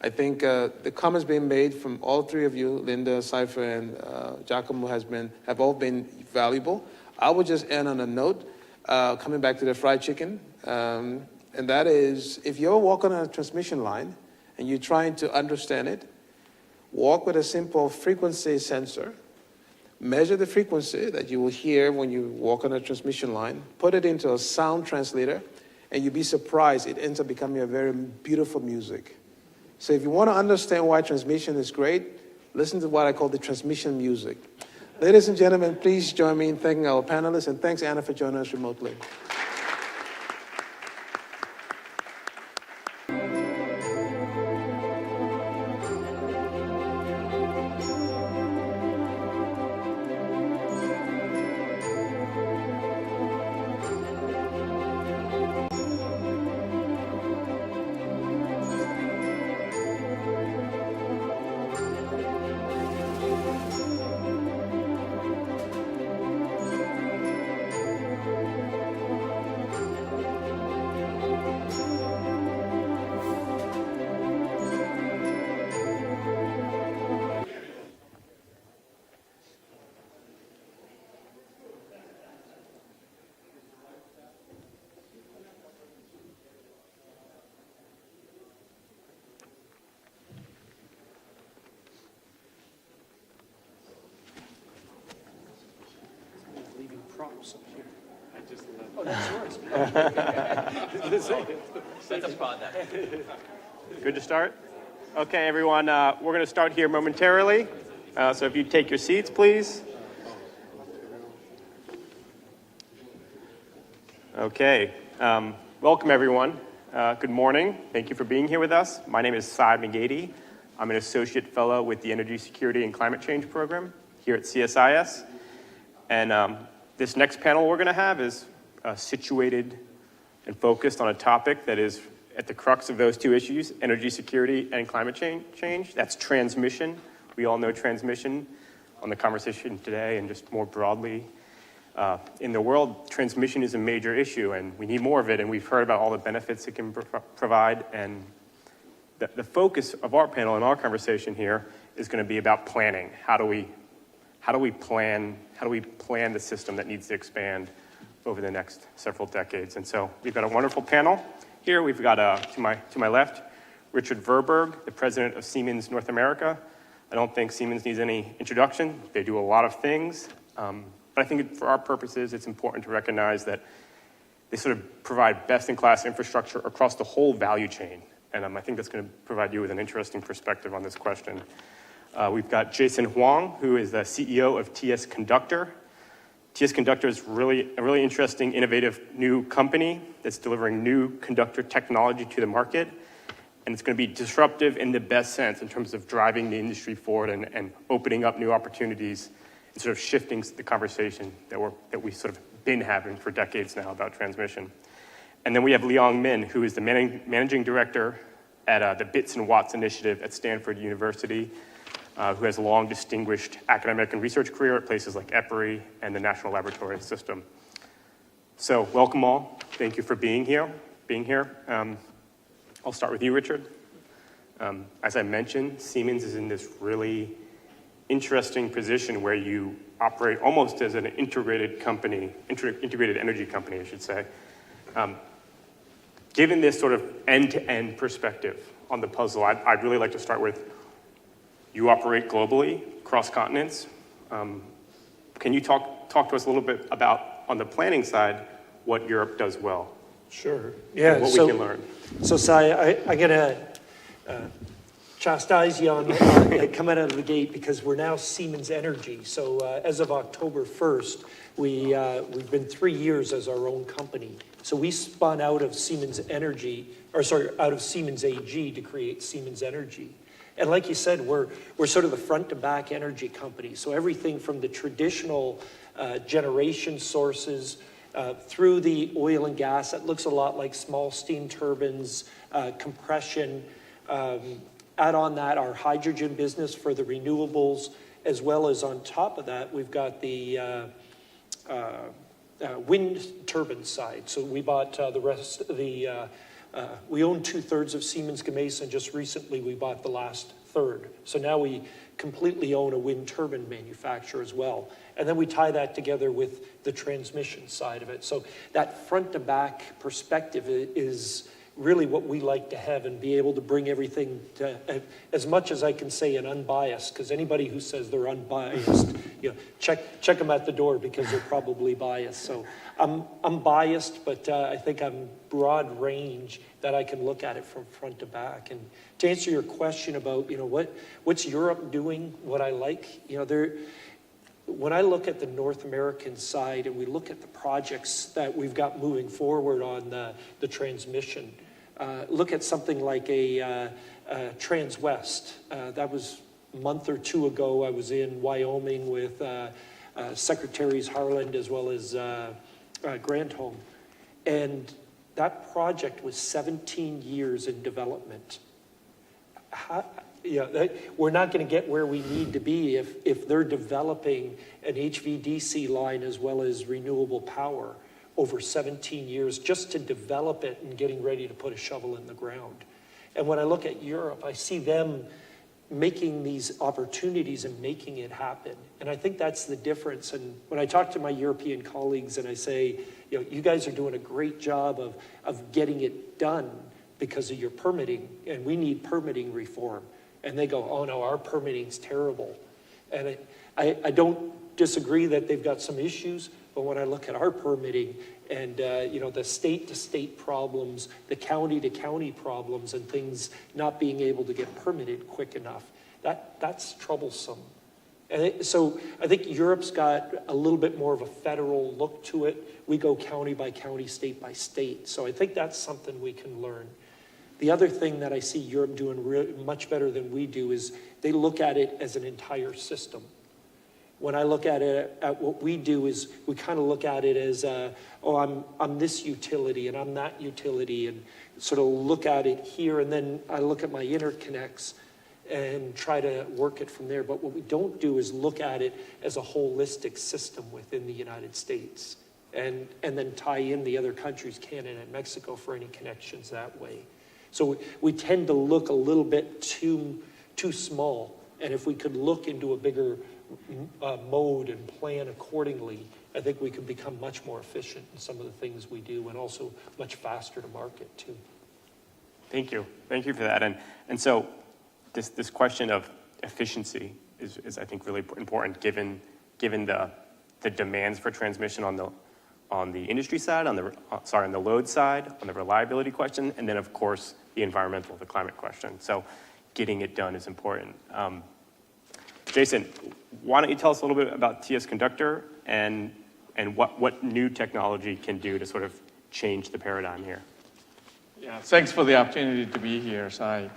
I think the comments being made from all 3 of you, Linda, Cypher, and Giacomo, have all been valuable. I would just end on a note, coming back to the fried chicken, and that is, if you're walking on a transmission line and you're trying to understand it, walk with a simple frequency sensor, measure the frequency that you will hear when you walk on a transmission line, put it into a sound translator, and you'll be surprised. It ends up becoming a very beautiful music. So if you want to understand why transmission is great, listen to what I call the transmission music. Ladies and gentlemen, please join me in thanking our panelists, and thanks, Anna, for joining us remotely. Props up here. I just left. Oh, that's yours. That's a product. Good to start? Okay, everyone, we're going to start here momentarily. So if you take your seats, please. Okay, welcome everyone. Good morning. Thank you for being here with us. My name is Sy McGady. I'm an associate fellow with the Energy Security and Climate Change Program here at CSIS. And this next panel we're going to have is situated and focused on a topic that is at the crux of those two issues, energy security and climate change. That's transmission. We all know transmission on the conversation today and just more broadly. In the world, transmission is a major issue and we need more of it, and we've heard about all the benefits it can provide. And the focus of our panel and our conversation here is going to be about planning. How do we plan the system that needs to expand over the next several decades? And so we've got a wonderful panel here. We've got to my left, Richard Verberg, the president of Siemens North America. I don't think Siemens needs any introduction. They do a lot of things. But I think for our purposes, it's important to recognize that they sort of provide best-in-class infrastructure across the whole value chain. And I think that's going to provide you with an interesting perspective on this question. We've got Jason Huang, who is the CEO of TS Conductor. TS Conductor is a really interesting, innovative new company that's delivering new conductor technology to the market. And it's going to be disruptive in the best sense in terms of driving the industry forward and opening up new opportunities and sort of shifting the conversation that we've sort of been having for decades now about transmission. And then we have Liang Min, who is the managing director at the Bits and Watts Initiative at Stanford University, who has a long, distinguished academic and research career at places like EPRI and the National Laboratory System. So welcome all. Thank you for being here. I'll start with you, Richard. As I mentioned, Siemens is in this really interesting position where you operate almost as an integrated company, integrated energy company, I should say. Given this sort of end-to-end perspective on the puzzle, I'd really like to start with, you operate globally, across continents. Can you talk to us a little bit about, on the planning side, what Europe does well? Sure. Yeah. What we can learn. So, Sy, I got to chastise you on coming out of the gate because we're now Siemens Energy. So, as of October 1st, we've been 3 years as our own company. So we spun out of Siemens Energy, out of Siemens AG to create Siemens Energy. And like you said, we're sort of the front to back energy company. So everything from the traditional generation sources through the oil and gas, that looks a lot like small steam turbines, compression, add on that our hydrogen business for the renewables, as well as on top of that, we've got the wind turbine side. So we bought the rest of the, we own 2/3 of Siemens Gamesa, and just recently we bought the last third. So now we completely own a wind turbine manufacturer as well. And then we tie that together with the transmission side of it. So that front to back perspective is really what we like to have, and be able to bring everything to, as much as I can say, an unbiased, because anybody who says they're unbiased check them at the door because they're probably biased. So I'm biased, but I think I'm broad range that I can look at it from front to back. And to answer your question about, what's Europe doing, what I like, when I look at the North American side and we look at the projects that we've got moving forward on the transmission, look at something like a Transwest. That was a month or two ago. I was in Wyoming with Secretaries Harland as well as Granholm. And that project was 17 years in development. We're not going to get where we need to be if they're developing an HVDC line as well as renewable power over 17 years just to develop it and getting ready to put a shovel in the ground. And when I look at Europe, I see them making these opportunities and making it happen. And I think that's the difference. And when I talk to my European colleagues and I say, you guys are doing a great job of getting it done because of your permitting, and we need permitting reform. And they go, oh no, our permitting's terrible. And I don't disagree that they've got some issues, but when I look at our permitting and the state-to-state problems, the county-to-county problems, and things not being able to get permitted quick enough, that's troublesome. And so I think Europe's got a little bit more of a federal look to it. We go county by county, state by state. So I think that's something we can learn. The other thing that I see Europe doing much better than we do is they look at it as an entire system. When I look at it, at what we do is we kind of look at it as, I'm this utility and I'm that utility, and sort of look at it here, and then I look at my interconnects and try to work it from there. But what we don't do is look at it as a holistic system within the United States and then tie in the other countries, Canada and Mexico, for any connections that way. So we tend to look a little bit too small. And if we could look into a bigger mode and plan accordingly, I think we could become much more efficient in some of the things we do, and also much faster to market too. Thank you. Thank you for that. And so this question of efficiency is I think really important given the demands for transmission on the industry side, on the load side, on the reliability question, and then of course the environmental, the climate question. So getting it done is important. Jason, why don't you tell us a little bit about TS Conductor and what new technology can do to sort of change the paradigm here? Yeah, thanks for the opportunity to be here, Sai.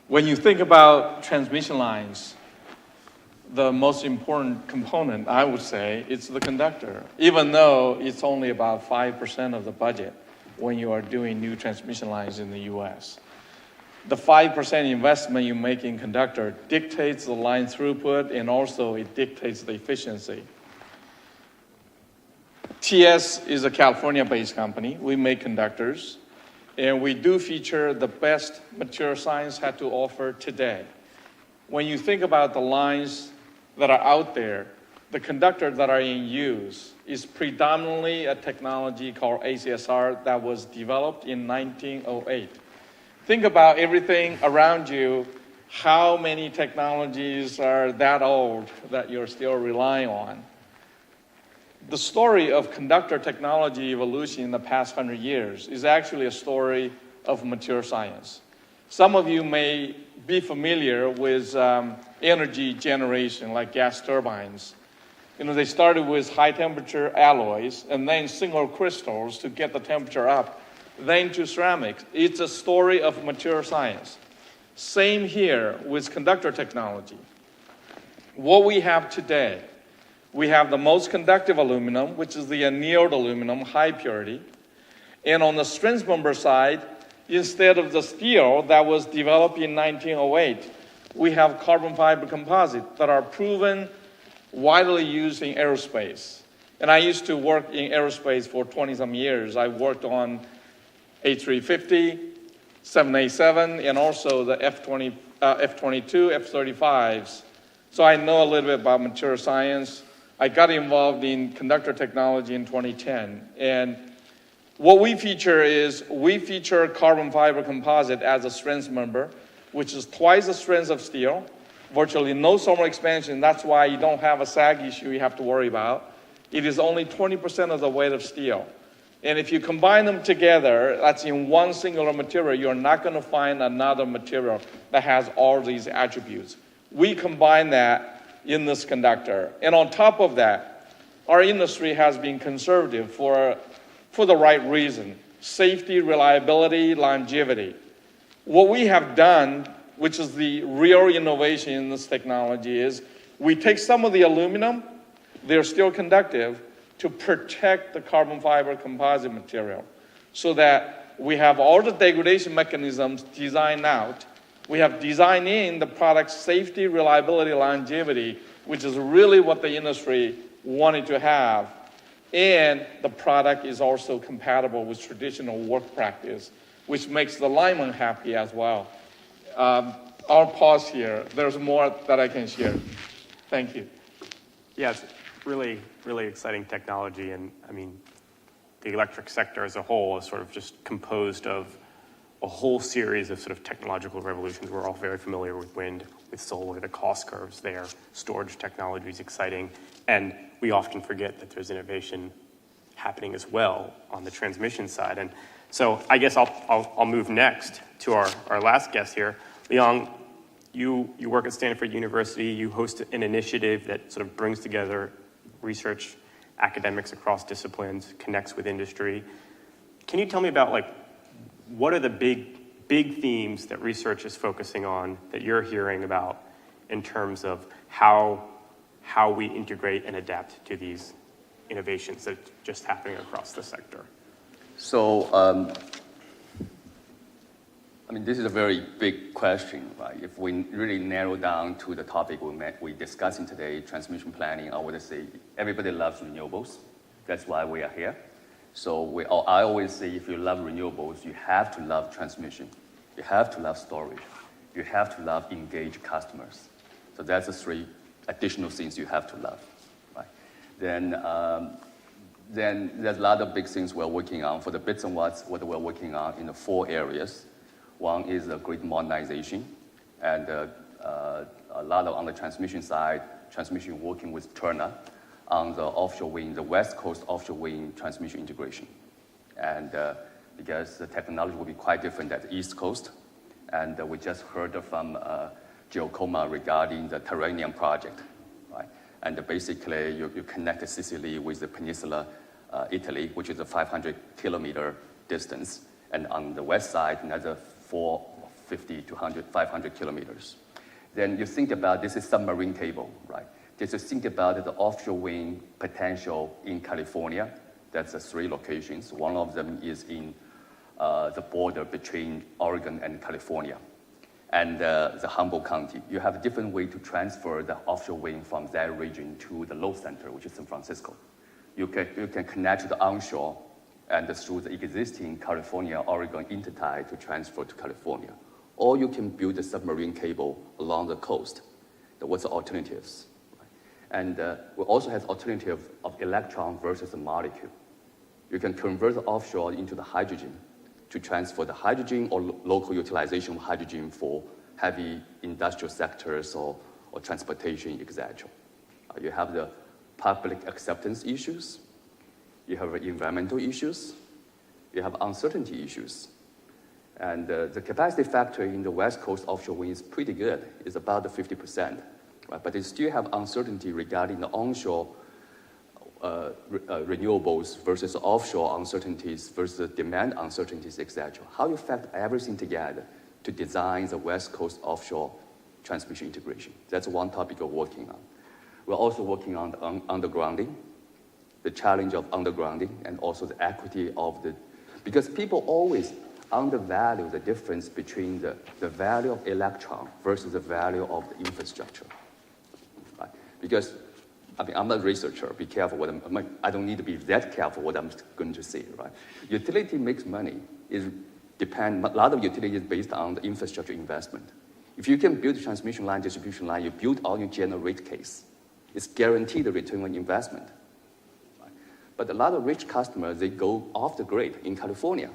When you think about transmission lines, the most important component, I would say, is the conductor, even though it's only about 5% of the budget when you are doing new transmission lines in the US. The 5% investment you make in conductor dictates the line throughput, and also it dictates the efficiency. TS is a California-based company. We make conductors, and we do feature the best material science had to offer today. When you think about the lines that are out there, the conductors that are in use is predominantly a technology called ACSR that was developed in 1908. Think about everything around you. How many technologies are that old that you're still relying on? The story of conductor technology evolution in the past 100 years is actually a story of material science. Some of you may be familiar with energy generation, like gas turbines. They started with high temperature alloys and then single crystals to get the temperature up, then to ceramics. It's a story of material science. Same here with conductor technology. What we have today, we have the most conductive aluminum, which is the annealed aluminum, high purity. And on the strength member side, instead of the steel that was developed in 1908, we have carbon fiber composite that are proven widely used in aerospace. And I used to work in aerospace for 20-some years. I worked on A350, 787, and also the F-22, F-35s. So I know a little bit about material science. I got involved in conductor technology in 2010. And what we feature carbon fiber composite as a strength member, which is twice the strength of steel virtually no thermal expansion. That's why you don't have a sag issue you have to worry about. It is only 20% of the weight of steel. And if you combine them together, that's in one singular material, you're not going to find another material that has all these attributes. We combine that in this conductor. And on top of that, our industry has been conservative for the right reason: safety, reliability, longevity. What we have done, which is the real innovation in this technology, is we take some of the aluminum, they're still conductive, to protect the carbon fiber composite material, so that we have all the degradation mechanisms designed out. We have designed in the product's safety, reliability, longevity, which is really what the industry wanted to have. And the product is also compatible with traditional work practice, which makes the lineman happy as well. I'll pause here. There's more that I can share. Thank you. Yeah, it's really, really exciting technology. And I mean, the electric sector as a whole is sort of just composed of a whole series of sort of technological revolutions. We're all very familiar with wind, with solar, the cost curves there. Storage technology is exciting. And we often forget that there's innovation happening as well on the transmission side. And so I guess I'll move next to our last guest here. Liang, you work at Stanford University. You host an initiative that sort of brings together research academics across disciplines, connects with industry. Can you tell me about, like, what are the big themes that research is focusing on that you're hearing about in terms of how we integrate and adapt to these innovations that are just happening across the sector? So, I mean, this is a very big question, right? If we really narrow down to the topic we're discussing today, transmission planning, I would say everybody loves renewables. That's why we are here. So I always say, if you love renewables, you have to love transmission. You have to love storage. You have to love engaged customers. So that's the three additional things you have to love, right? Then there's a lot of big things we're working on. For the bits and watts, what we're working on in the 4 areas. One is the grid modernization, and a lot on the transmission side, transmission working with Terna on the offshore wind, the West Coast offshore wind transmission integration. And because the technology will be quite different at the East Coast. And we just heard from Giacomo regarding the Terna project, right? And basically, you connect Sicily with the peninsula, Italy, which is a 500-kilometer distance. And on the west side, another 450 to 500 kilometers. Then you think about this is submarine cable, right? Just think about the offshore wind potential in California. That's 3 locations. One of them is in the border between Oregon and California, and the Humboldt County. You have a different way to transfer the offshore wind from that region to the load center, which is San Francisco. You can connect to the onshore and through the existing California-Oregon intertie to transfer to California. Or you can build a submarine cable along the coast. What's the alternatives? And we also have alternative of electron versus a molecule. You can convert the offshore into the hydrogen to transfer the hydrogen or local utilization of hydrogen for heavy industrial sectors or transportation, etc. You have the public acceptance issues. You have environmental issues. You have uncertainty issues. And the capacity factor in the West Coast offshore wind is pretty good. It's about 50%. Right? But it still have uncertainty regarding the onshore renewables versus offshore uncertainties versus demand uncertainties, etc. How you factor everything together to design the West Coast offshore transmission integration? That's one topic we're working on. We're also working on the undergrounding, the challenge of undergrounding, and also the equity of the, because people always undervalue the difference between the value of electron versus the value of the infrastructure. Right? Because, I mean, I'm a researcher, be careful what I don't need to be that careful what I'm going to say, right? Utility makes money, a lot of utility is based on the infrastructure investment. If you can build a transmission line, distribution line, you build all your general rate case. It's guaranteed the return on investment. Right? But a lot of rich customers, they go off the grid in California.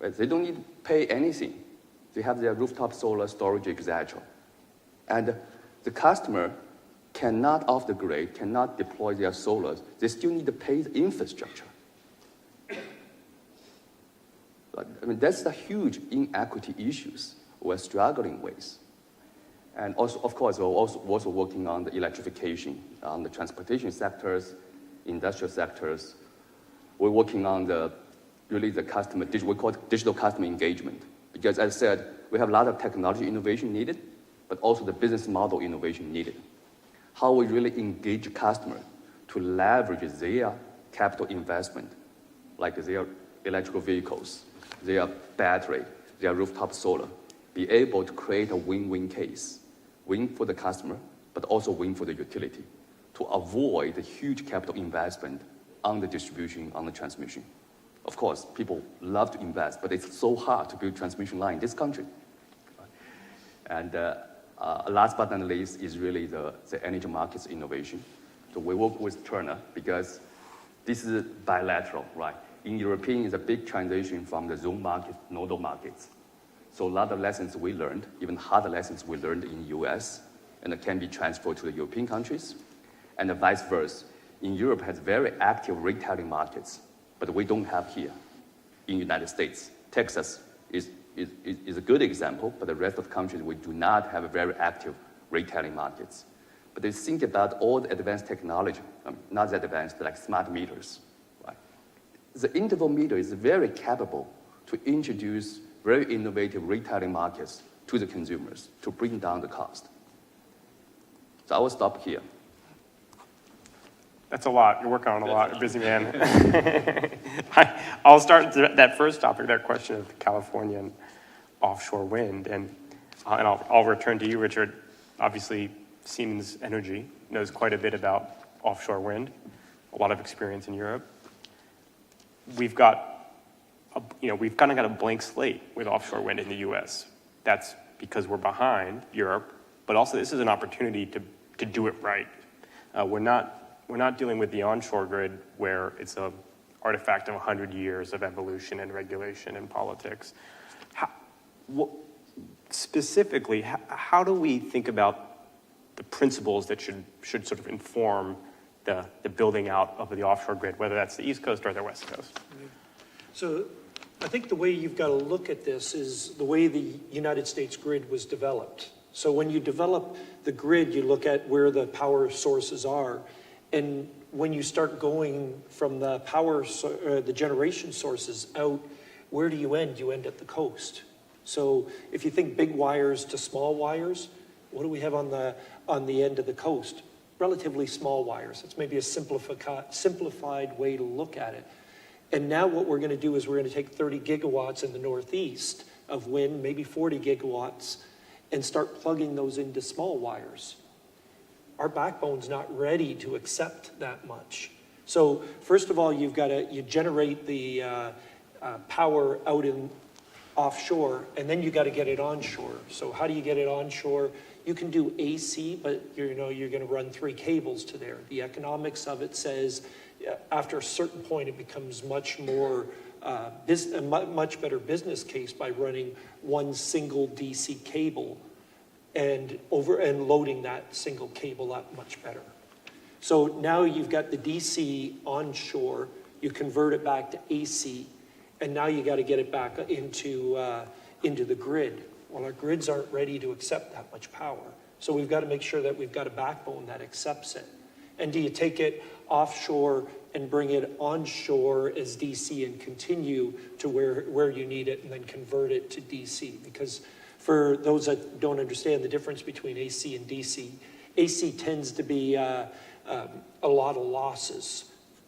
Right? They don't need to pay anything. They have their rooftop solar storage, etc. And the customer cannot off the grid, cannot deploy their solar. They still need to pay the infrastructure. I mean, that's the huge inequity issues we're struggling with. And also, of course, we're also working on the electrification, on the transportation sectors, industrial sectors. We're working on really the customer, we call it digital customer engagement. Because as I said, we have a lot of technology innovation needed, but also the business model innovation needed. How we really engage customers to leverage their capital investment, like their electrical vehicles, their battery, their rooftop solar, be able to create a win-win case. Win for the customer, but also win for the utility, to avoid the huge capital investment on the distribution, on the transmission. Of course, people love to invest, but it's so hard to build transmission line in this country. And last but not least is really the energy markets innovation. So we work with Terna because this is bilateral, right? In European, it's a big transition from the zone market, nodal markets. So a lot of lessons we learned, even harder lessons we learned in the US, and it can be transferred to the European countries, and vice versa. In Europe has very active retailing markets, but we don't have here in the United States. Texas is a good example, but the rest of the countries, we do not have a very active retailing markets. But they think about all the advanced technology, not that advanced, like smart meters. Right? The interval meter is very capable to introduce very innovative retailing markets to the consumers to bring down the cost. So I will stop here. That's a lot. You're working on a lot. You're a busy man. I'll start that first topic, that question of Californian offshore wind, and I'll return to you, Richard. Obviously, Siemens Energy knows quite a bit about offshore wind, a lot of experience in Europe. We've kind of got a blank slate with offshore wind in the U.S. That's because we're behind Europe, but also this is an opportunity to do it right. We're not dealing with the onshore grid where it's an artifact of 100 years of evolution and regulation and politics. Specifically, how do we think about the principles that should sort of inform the building out of the offshore grid, whether that's the East Coast or the West Coast? So I think the way you've got to look at this is the way the United States grid was developed. So when you develop the grid, you look at where the power sources are. And when you start going from the the generation sources out, where do you end? You end at the coast. So if you think big wires to small wires, what do we have on the end of the coast? Relatively small wires. It's maybe a simplified way to look at it. And now what we're going to do is we're going to take 30 gigawatts in the Northeast of wind, maybe 40 gigawatts, and start plugging those into small wires. Our backbone's not ready to accept that much. So first of all, you generate the power out in offshore, and then you got to get it onshore. So how do you get it onshore? You can do AC, but you're going to run 3 cables to there. The economics of it says after a certain point, it becomes much more a much better business case by running one single DC cable and loading that single cable up much better. So now you've got the DC onshore, you convert it back to AC, and now you got to get it back into the grid. Well, our grids aren't ready to accept that much power. So we've got to make sure that we've got a backbone that accepts it. And do you take it offshore and bring it onshore as DC and continue to where you need it and then convert it to DC? Because for those that don't understand the difference between AC and DC, AC tends to be a lot of losses.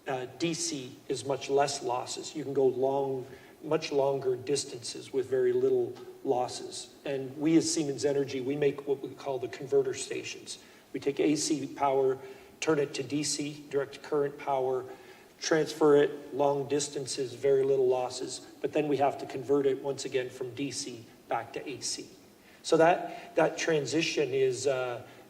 DC is much less losses. You can go much longer distances with very little losses. And we as Siemens Energy, we make what we call the converter stations. We take AC power, turn it to DC, direct current power, transfer it long distances, very little losses, but then we have to convert it once again from DC back to AC. So that transition is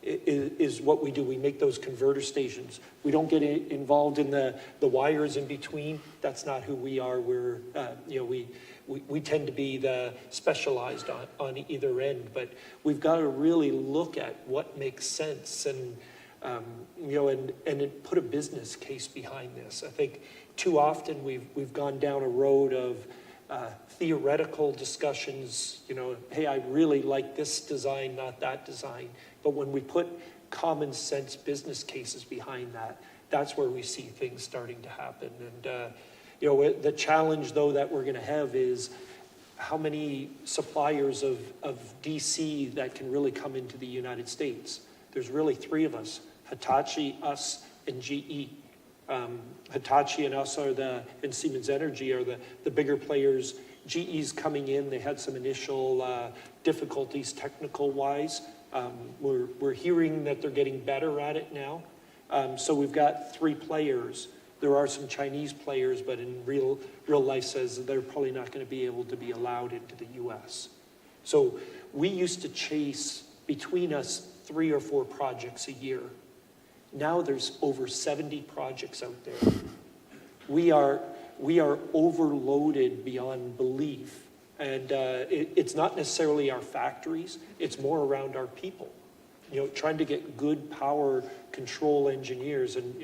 is what we do. We make those converter stations. We don't get involved in the wires in between. That's not who we are. We're, we tend to be the specialized on either end, but we've got to really look at what makes sense and put a business case behind this. I think too often we've gone down a road of theoretical discussions, hey, I really like this design, not that design. But when we put common sense business cases behind that, that's where we see things starting to happen. And, the challenge, though, that we're going to have is how many suppliers of DC that can really come into the United States. There's really three of us, Hitachi, us, and GE. Hitachi and us and Siemens Energy are the bigger players. GE's coming in. They had some initial difficulties technical-wise. We're hearing that they're getting better at it now. So we've got three players. There are some Chinese players, but in real life says that they're probably not going to be able to be allowed into the U.S. So we used to chase between us 3 or 4 projects a year. Now there's over 70 projects out there. We are overloaded beyond belief. And it's not necessarily our factories, it's more around our people. Trying to get good power control engineers, and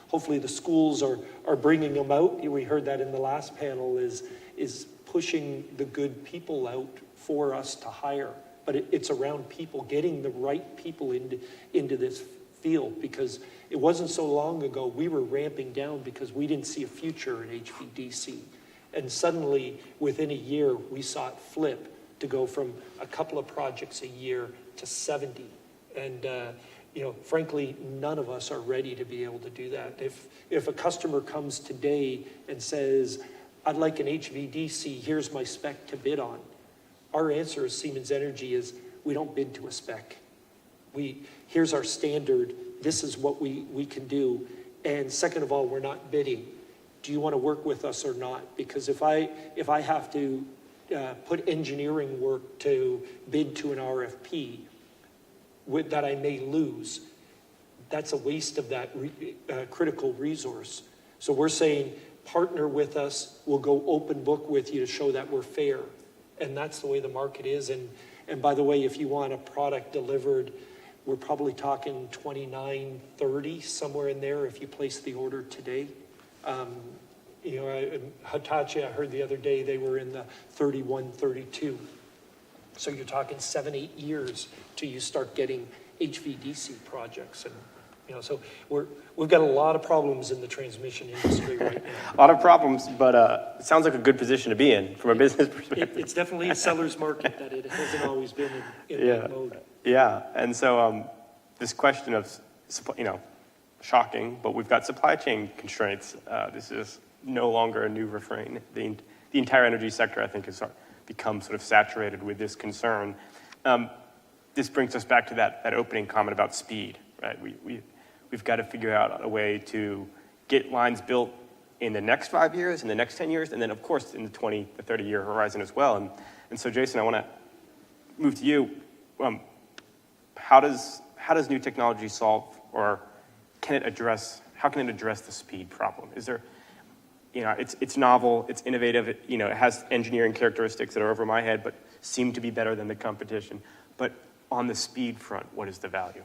hopefully the schools are bringing them out. We heard that in the last panel, is pushing the good people out for us to hire. But it's around people, getting the right people into this field, because it wasn't so long ago we were ramping down because we didn't see a future in HVDC. And suddenly, within a year, we saw it flip to go from a couple of projects a year to 70. And, frankly, none of us are ready to be able to do that. If a customer comes today and says, I'd like an HVDC, here's my spec to bid on, our answer as Siemens Energy is, we don't bid to a spec. Here's our standard, this is what we can do. And second of all, we're not bidding. Do you want to work with us or not? Because if I have to put engineering work to bid to an RFP that I may lose, that's a waste of that critical resource. So we're saying, partner with us, we'll go open book with you to show that we're fair. And that's the way the market is. And by the way, if you want a product delivered, we're probably talking 29, 30, somewhere in there if you place the order today. Hitachi, I heard the other day, they were in the 31, 32. So you're talking 7, 8 years till you start getting HVDC projects. And, so we've got a lot of problems in the transmission industry right now. A lot of problems, but it sounds like a good position to be in from a business perspective. It's definitely a seller's market that it hasn't always been in that mode. Yeah, and so this question of, shocking, but we've got supply chain constraints. This is no longer a new refrain. The entire energy sector, I think, has become sort of saturated with this concern. This brings us back to that opening comment about speed, right? We've got to figure out a way to get lines built in the next 5 years, in the next 10 years, and then, of course, in the 20 to 30-year horizon as well. And so, Jason, I want to move to you. How does new technology solve, or how can it address the speed problem? Is there, it's novel, it's innovative, it has engineering characteristics that are over my head, but seem to be better than the competition. But on the speed front, what is the value?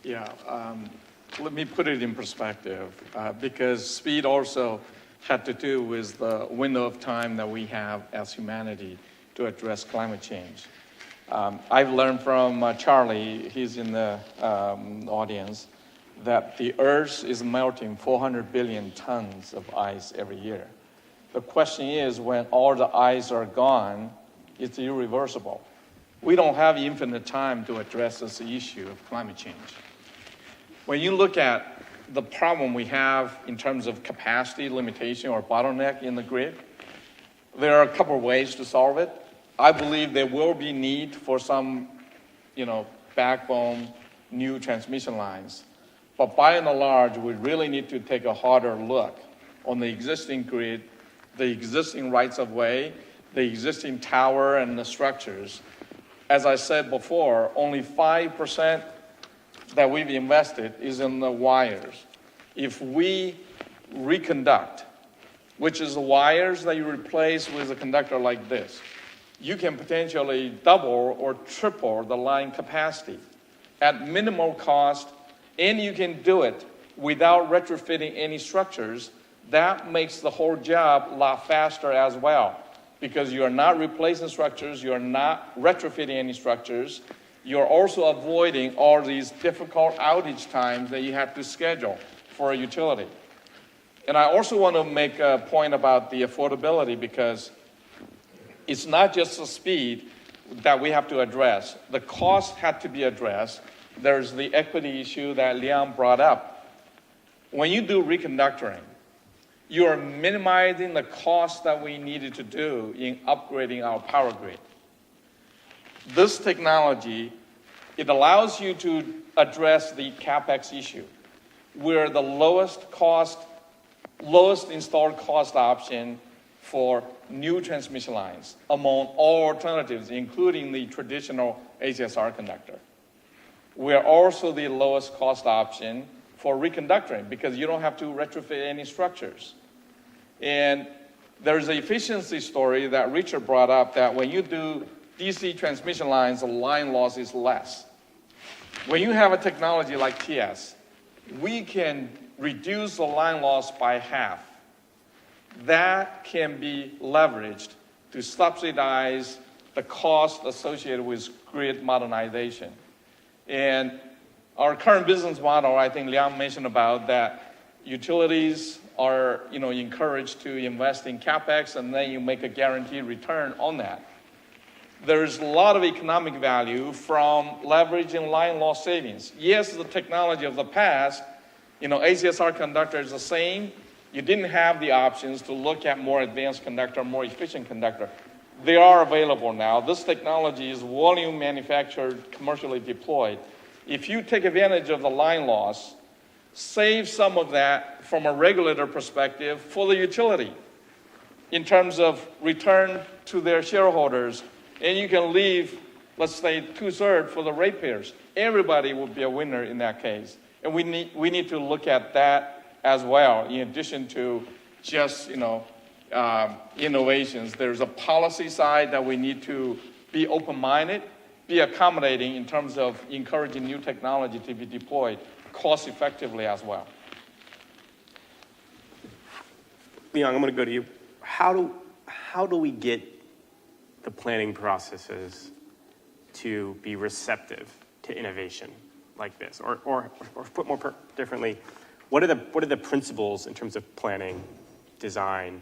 Yeah, let me put it in perspective, because speed also had to do with the window of time that we have as humanity to address climate change. I've learned from Charlie, he's in the audience, that the Earth is melting 400 billion tons of ice every year. The question is, when all the ice are gone, it's irreversible. We don't have infinite time to address this issue of climate change. When you look at the problem we have in terms of capacity limitation or bottleneck in the grid, there are a couple of ways to solve it. I believe there will be need for some, backbone, new transmission lines. But by and large, we really need to take a harder look on the existing grid, the existing rights of way, the existing tower and the structures. As I said before, only 5% that we've invested is in the wires. If we reconduct, which is the wires that you replace with a conductor like this, you can potentially double or triple the line capacity at minimal cost, and you can do it without retrofitting any structures. That makes the whole job a lot faster as well, because you are not replacing structures, you are not retrofitting any structures, you're also avoiding all these difficult outage times that you have to schedule for a utility. And I also want to make a point about the affordability, because it's not just the speed that we have to address. The cost had to be addressed. There's the equity issue that Liang brought up. When you do reconductoring, you are minimizing the cost that we needed to do in upgrading our power grid. This technology, it allows you to address the CapEx issue. We're the lowest installed cost option for new transmission lines among all alternatives, including the traditional ACSR conductor. We are also the lowest cost option for reconductoring, because you don't have to retrofit any structures. And there's an efficiency story that Richard brought up, that when you do DC transmission lines, the line loss is less. When you have a technology like TS, we can reduce the line loss by half. That can be leveraged to subsidize the cost associated with grid modernization. And our current business model, I think Liang mentioned about that, utilities are encouraged to invest in CapEx, and then you make a guaranteed return on that. There's a lot of economic value from leveraging line loss savings. Yes, the technology of the past, ACSR conductor is the same. You didn't have the options to look at more advanced conductor, more efficient conductor. They are available now. This technology is volume manufactured, commercially deployed. If you take advantage of the line loss, save some of that from a regulator perspective for the utility in terms of return to their shareholders, and you can leave, let's say, 2/3 for the ratepayers. Everybody would be a winner in that case. And we need to look at that as well, in addition to just innovations. There's a policy side that we need to be open-minded, be accommodating in terms of encouraging new technology to be deployed cost effectively as well. Liang, I'm going to go to you. How do we get the planning processes to be receptive to innovation like this? Or put more differently, what are the principles in terms of planning, design,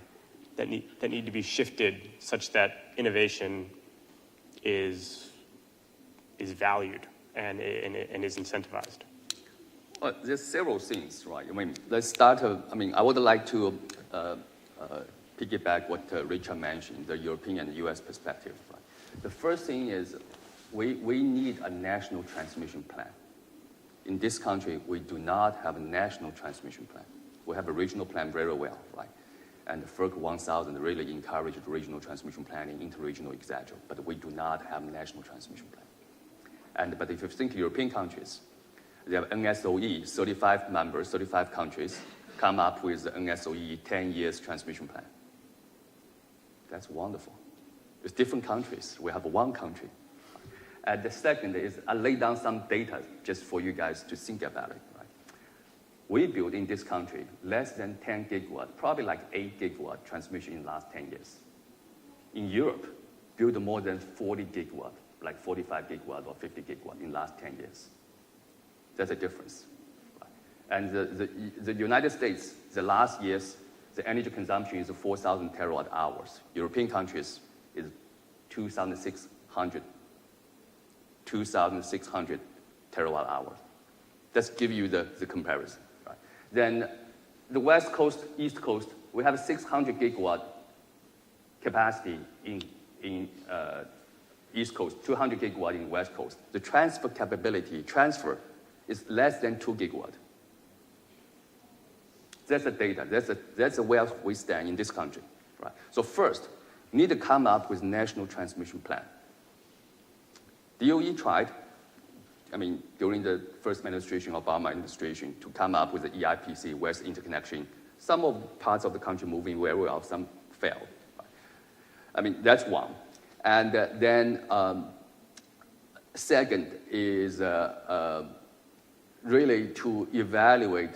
that need to be shifted such that innovation is valued and is incentivized? Well, there's several things, right? Let's start. I would like to piggyback what Richard mentioned, the European and US perspective. Right? The first thing is we need a national transmission plan. In this country, we do not have a national transmission plan. We have a regional plan very well, right? And FERC 1000 really encouraged regional transmission planning, interregional, etc. But we do not have a national transmission plan. But if you think European countries, they have NSOE, 35 members, 35 countries, come up with the NSOE 10 years transmission plan. That's wonderful. It's different countries. We have one country. And the second is I lay down some data just for you guys to think about it. Right? We built in this country less than 10 gigawatt, probably like 8 gigawatt transmission in the last 10 years. In Europe, built more than 40 gigawatt, like 45 gigawatt or 50 gigawatt in the last 10 years. That's a difference. Right? And the United States, the last years, the energy consumption is 4,000 terawatt hours. European countries is 2,600 terawatt hours. Let's give you the comparison. Right? Then the West Coast, East Coast, we have 600 gigawatt capacity in East Coast, 200 gigawatt in West Coast. The transfer capability, is less than 2 gigawatt. That's the data. That's where we stand in this country. Right? So first, we need to come up with national transmission plan. DOE tried during the first administration, Obama administration, to come up with the EIPC, West Interconnection. Some of parts of the country moving very well, some failed. That's one. And then second is really to evaluate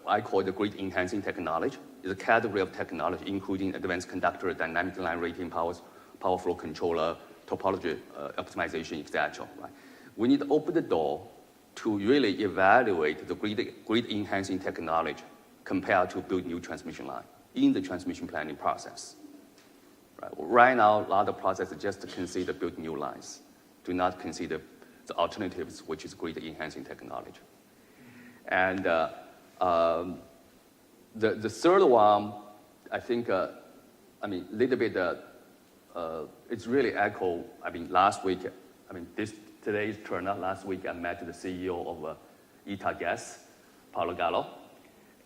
I call the grid enhancing technology. It's a category of technology, including advanced conductor, dynamic line rating, power flow controller, topology optimization, etc. Right? We need to open the door to really evaluate the grid enhancing technology compared to build new transmission line in the transmission planning process. Right now, a lot of processes just consider build new lines, do not consider the alternatives, which is grid enhancing technology. And the third one, I think, little bit, it's really echo. Last week, today is Terna. Last week, I met the CEO of Ita Gas, Paulo Gallo.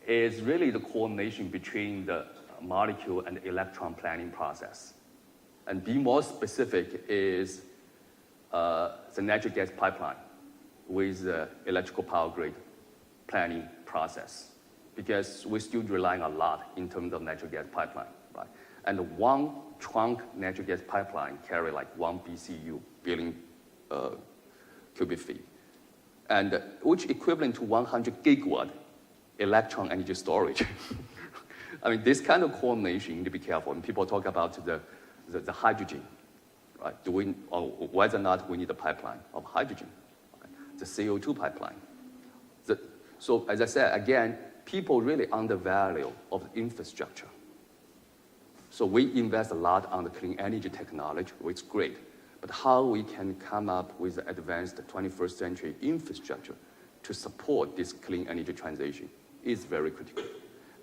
It's really the coordination between the molecule and electron planning process. And be more specific is the natural gas pipeline with the electrical power grid planning process, because we're still relying a lot in terms of natural gas pipeline, right? And one trunk natural gas pipeline carry like 1 BCU, billion cubic feet, and which equivalent to 100 gigawatt electron energy storage. This kind of coordination, you need to be careful. And people talk about the hydrogen, right? Or whether or not we need a pipeline of hydrogen, okay? The CO2 pipeline. So as I said, again, people really undervalue of the infrastructure. So we invest a lot on the clean energy technology, which is great. But how we can come up with advanced 21st century infrastructure to support this clean energy transition is very critical.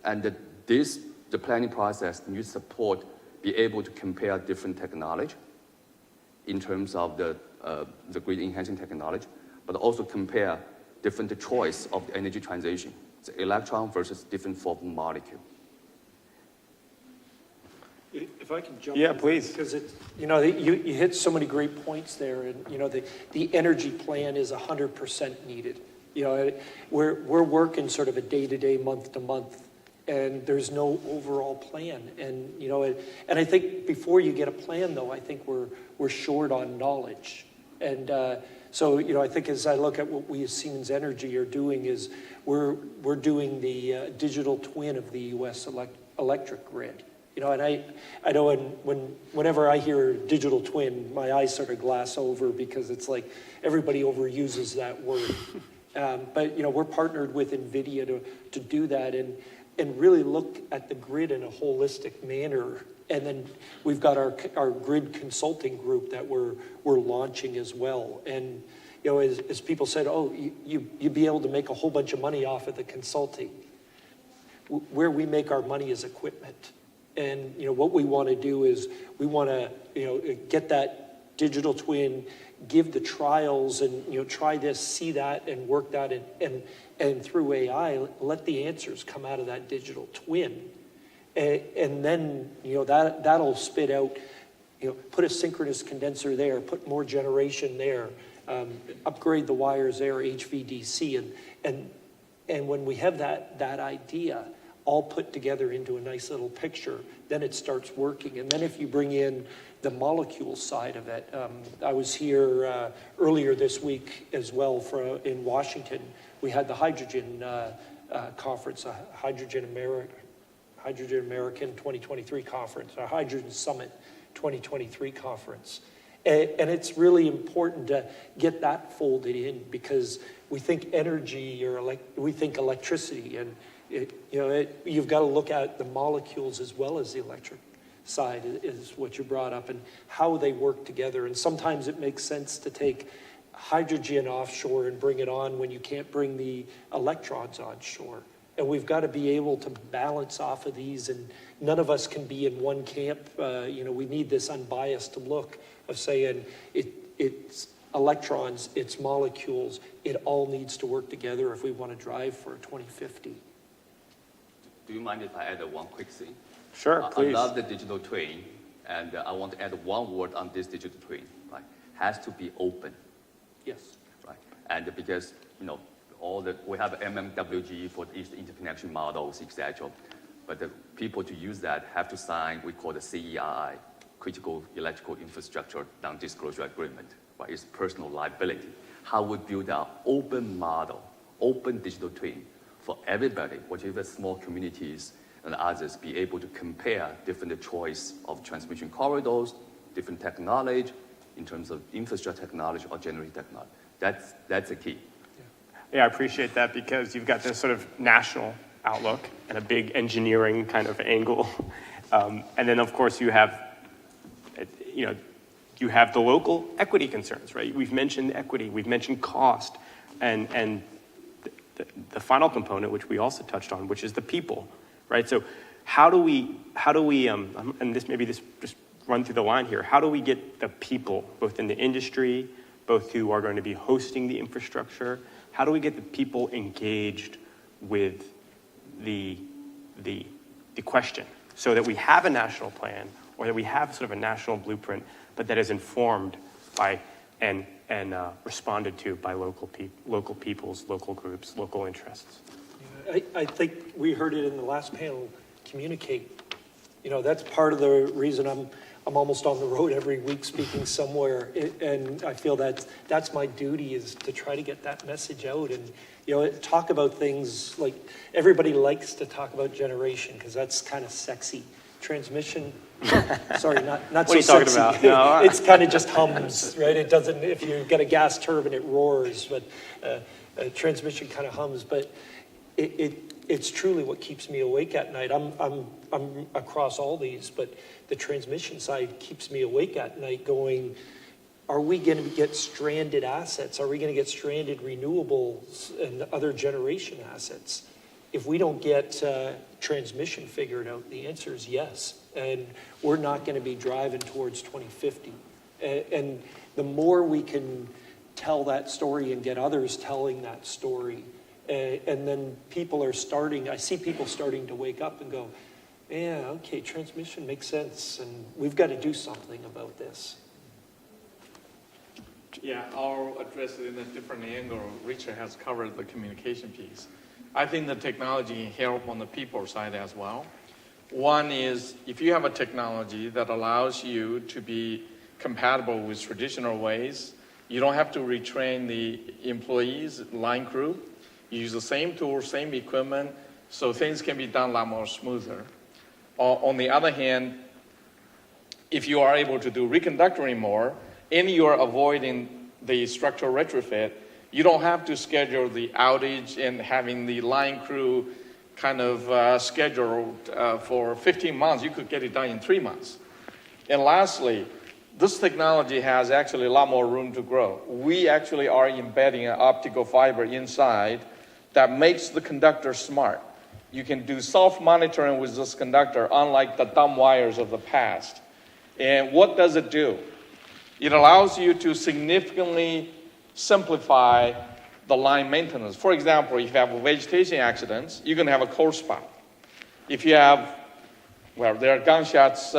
And the planning process needs support, be able to compare different technology in terms of the grid enhancing technology, but also compare different choice of the energy transition, the electron versus different form molecule. If I can jump Yeah, in, please. Because you hit so many great points there, and the energy plan is 100% needed. We're working sort of a day-to-day, month-to-month, and there's no overall plan. And and I think before you get a plan, though, I think we're short on knowledge. And so I think as I look at what we as Siemens Energy are doing is we're doing the digital twin of the U.S. electric grid. And I know whenever I hear digital twin, my eyes sort of glass over because it's like everybody overuses that word. But we're partnered with NVIDIA to do that and really look at the grid in a holistic manner. And then we've got our grid consulting group that we're launching as well. And as people said, oh, you'd be able to make a whole bunch of money off of the consulting. Where we make our money is equipment. And what we want to do is we want to get that digital twin, give the trials, and try this, see that, and work that, and through AI, let the answers come out of that digital twin, and then that'll spit out, put a synchronous condenser there, put more generation there, upgrade the wires there, HVDC, and when we have that idea all put together into a nice little picture, then it starts working. And then if you bring in the molecule side of it, I was here earlier this week as well in Washington. We had the hydrogen conference, Hydrogen American 2023 conference, our Hydrogen Summit 2023 conference. And it's really important to get that folded in because we think energy we think electricity, and you've got to look at the molecules as well as the electric side is what you brought up and how they work together. And sometimes it makes sense to take hydrogen offshore and bring it on when you can't bring the electrons onshore. And we've got to be able to balance off of these, and none of us can be in one camp. We need this unbiased look of saying it's electrons, it's molecules, it all needs to work together if we want to drive for 2050. Do you mind if I add one quick thing? Sure, please. I love the digital twin, and I want to add one word on this digital twin, right? Has to be open. Yes. Right. And because, we have MMWG for each interconnection models, etc. But the people to use that have to sign, we call the CERI, Critical Electrical Infrastructure Non-Disclosure Agreement, right? It's personal liability. How we build our open model, open digital twin for everybody, whatever small communities and others, be able to compare different choice of transmission corridors, different technology in terms of infrastructure technology or generating technology. That's the key. Yeah, I appreciate that because you've got this sort of national outlook and a big engineering kind of angle. And then, of course, you have the local equity concerns, right? We've mentioned equity, we've mentioned cost, and the final component, which we also touched on, which is the people, right? So how do we, and this just run through the line here, how do we get the people, both in the industry, both who are going to be hosting the infrastructure, how do we get the people engaged with the question so that we have a national plan or that we have sort of a national blueprint, but that is informed by and responded to by local peoples, local groups, local interests? I think we heard it in the last panel, communicate. That's part of the reason I'm almost on the road every week speaking somewhere, and I feel that's my duty, is to try to get that message out and talk about things like everybody likes to talk about generation because that's kind of sexy. Transmission, sorry, not what so are you sexy. talking about? No. It's kind of just hums, right? It doesn't. If you get a gas turbine, it roars, but transmission kind of hums. But it's truly what keeps me awake at night. I'm across all these, but the transmission side keeps me awake at night going, are we going to get stranded assets? Are we going to get stranded renewables and other generation assets? If we don't get transmission figured out, the answer is yes. And we're not going to be driving towards 2050. And the more we can tell that story and get others telling that story, and then I see people starting to wake up and go, yeah, okay, transmission makes sense, and we've got to do something about this. Yeah, I'll address it in a different angle. Richard has covered the communication piece. I think the technology help on the people side as well. One is, if you have a technology that allows you to be compatible with traditional ways, you don't have to retrain the employees, line crew. You use the same tools, same equipment, so things can be done a lot more smoother. On the other hand, if you are able to do reconductoring more, and you are avoiding the structural retrofit, you don't have to schedule the outage and having the line crew kind of scheduled for 15 months. You could get it done in 3 months. And lastly, this technology has actually a lot more room to grow. We actually are embedding an optical fiber inside that makes the conductor smart. You can do self-monitoring with this conductor, unlike the dumb wires of the past. And what does it do? It allows you to significantly simplify the line maintenance. For example, if you have vegetation accidents, you're going to have a cold spot. If you have, there are gunshots,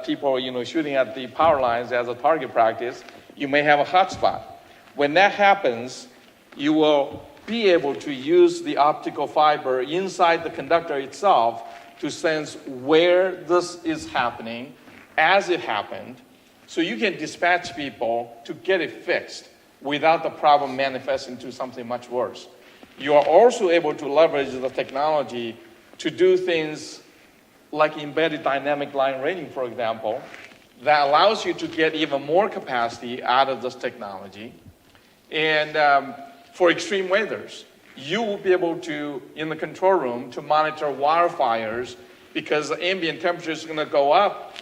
people shooting at the power lines as a target practice, you may have a hot spot. When that happens, you will be able to use the optical fiber inside the conductor itself to sense where this is happening as it happened, so you can dispatch people to get it fixed without the problem manifesting to something much worse. You are also able to leverage the technology to do things like embedded dynamic line rating, for example, that allows you to get even more capacity out of this technology. And for extreme weathers, you will be able to, in the control room, to monitor wildfires because the ambient temperature is going to go up.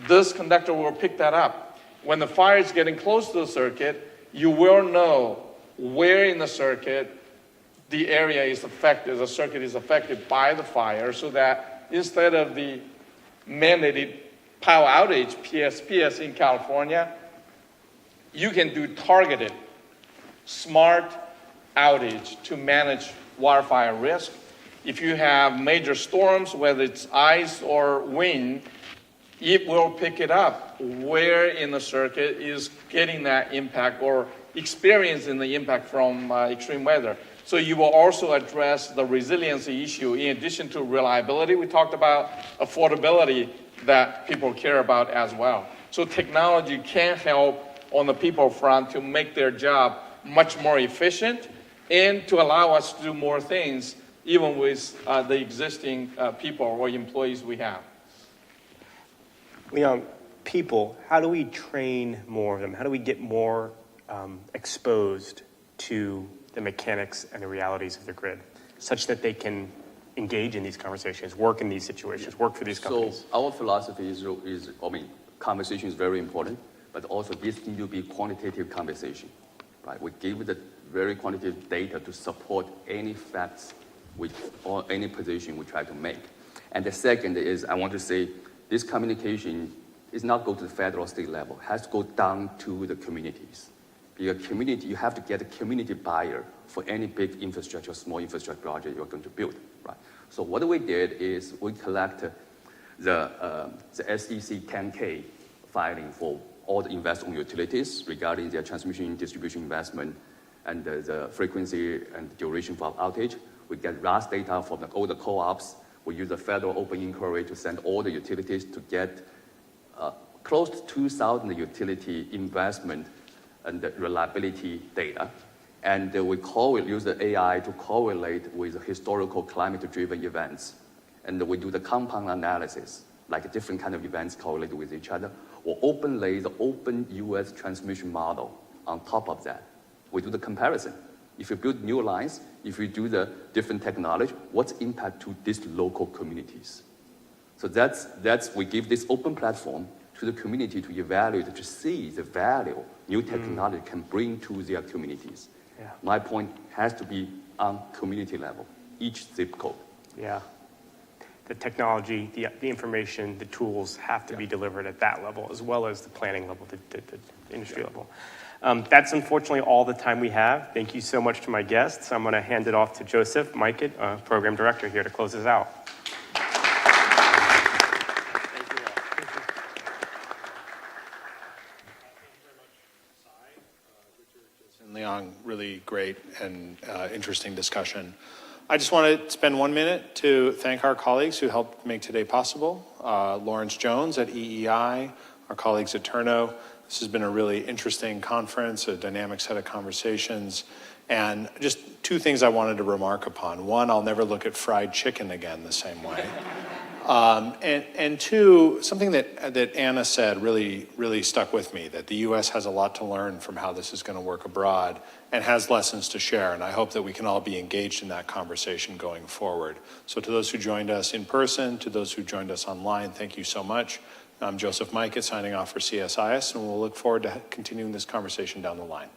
This conductor will pick that up. When the fire is getting close to the circuit, you will know where in the circuit the area is affected, the circuit is affected by the fire, so that instead of the mandated power outage, PSPS in California, you can do targeted, smart outage to manage wildfire risk. If you have major storms, whether it's ice or wind, it will pick it up where in the circuit is getting that impact or experiencing the impact from extreme weather. So you will also address the resiliency issue in addition to reliability. We talked about affordability that people care about as well. So technology can help on the people front to make their job much more efficient and to allow us to do more things even with the existing people or employees we have. Leon, people, how do we train more of them? How do we get more exposed to the mechanics and the realities of the grid such that they can engage in these conversations, work in these situations, work for these companies? So our philosophy is, conversation is very important, but also this needs to be quantitative conversation, right? We give the very quantitative data to support any facts or any position we try to make. And the second is, I want to say, this communication is not go to the federal state level, it has to go down to the communities. Because community, you have to get a community buyer for any big infrastructure, small infrastructure project you're going to build, right? So what we did is we collect the SEC 10K filing for all the investor-owned utilities regarding their transmission and distribution investment and the frequency and duration for outage. We get RAS data from all the co-ops. We use the federal open inquiry to send all the utilities to get close to 2,000 utility investment and the reliability data. And we use the AI to correlate with historical climate-driven events. And we do the compound analysis, like different kind of events correlated with each other, or overlay the open US transmission model on top of that. We do the comparison. If you build new lines, if you do the different technology, what's the impact to these local communities? So we give this open platform to the community to evaluate, to see the value new technology can bring to their communities. Yeah. My point has to be on community level, each zip code. Yeah. The technology, the information, the tools have to be delivered at that level, as well as the planning level, the industry level. That's unfortunately all the time we have. Thank you so much to my guests. I'm going to hand it off to Joseph Majkut, Program Director, here to close us out. Leon, really great and interesting discussion. I just want to spend 1 minute to thank our colleagues who helped make today possible. Lawrence Jones at EEI, our colleagues at Terna. This has been a really interesting conference, a dynamic set of conversations, and just two things I wanted to remark upon. One, I'll never look at fried chicken again the same way. And two, something that Anna said really stuck with me, that the U.S. has a lot to learn from how this is going to work abroad and has lessons to share. And I hope that we can all be engaged in that conversation going forward. So to those who joined us in person, to those who joined us online, thank you so much. I'm Joseph Majkut signing off for CSIS, and we'll look forward to continuing this conversation down the line.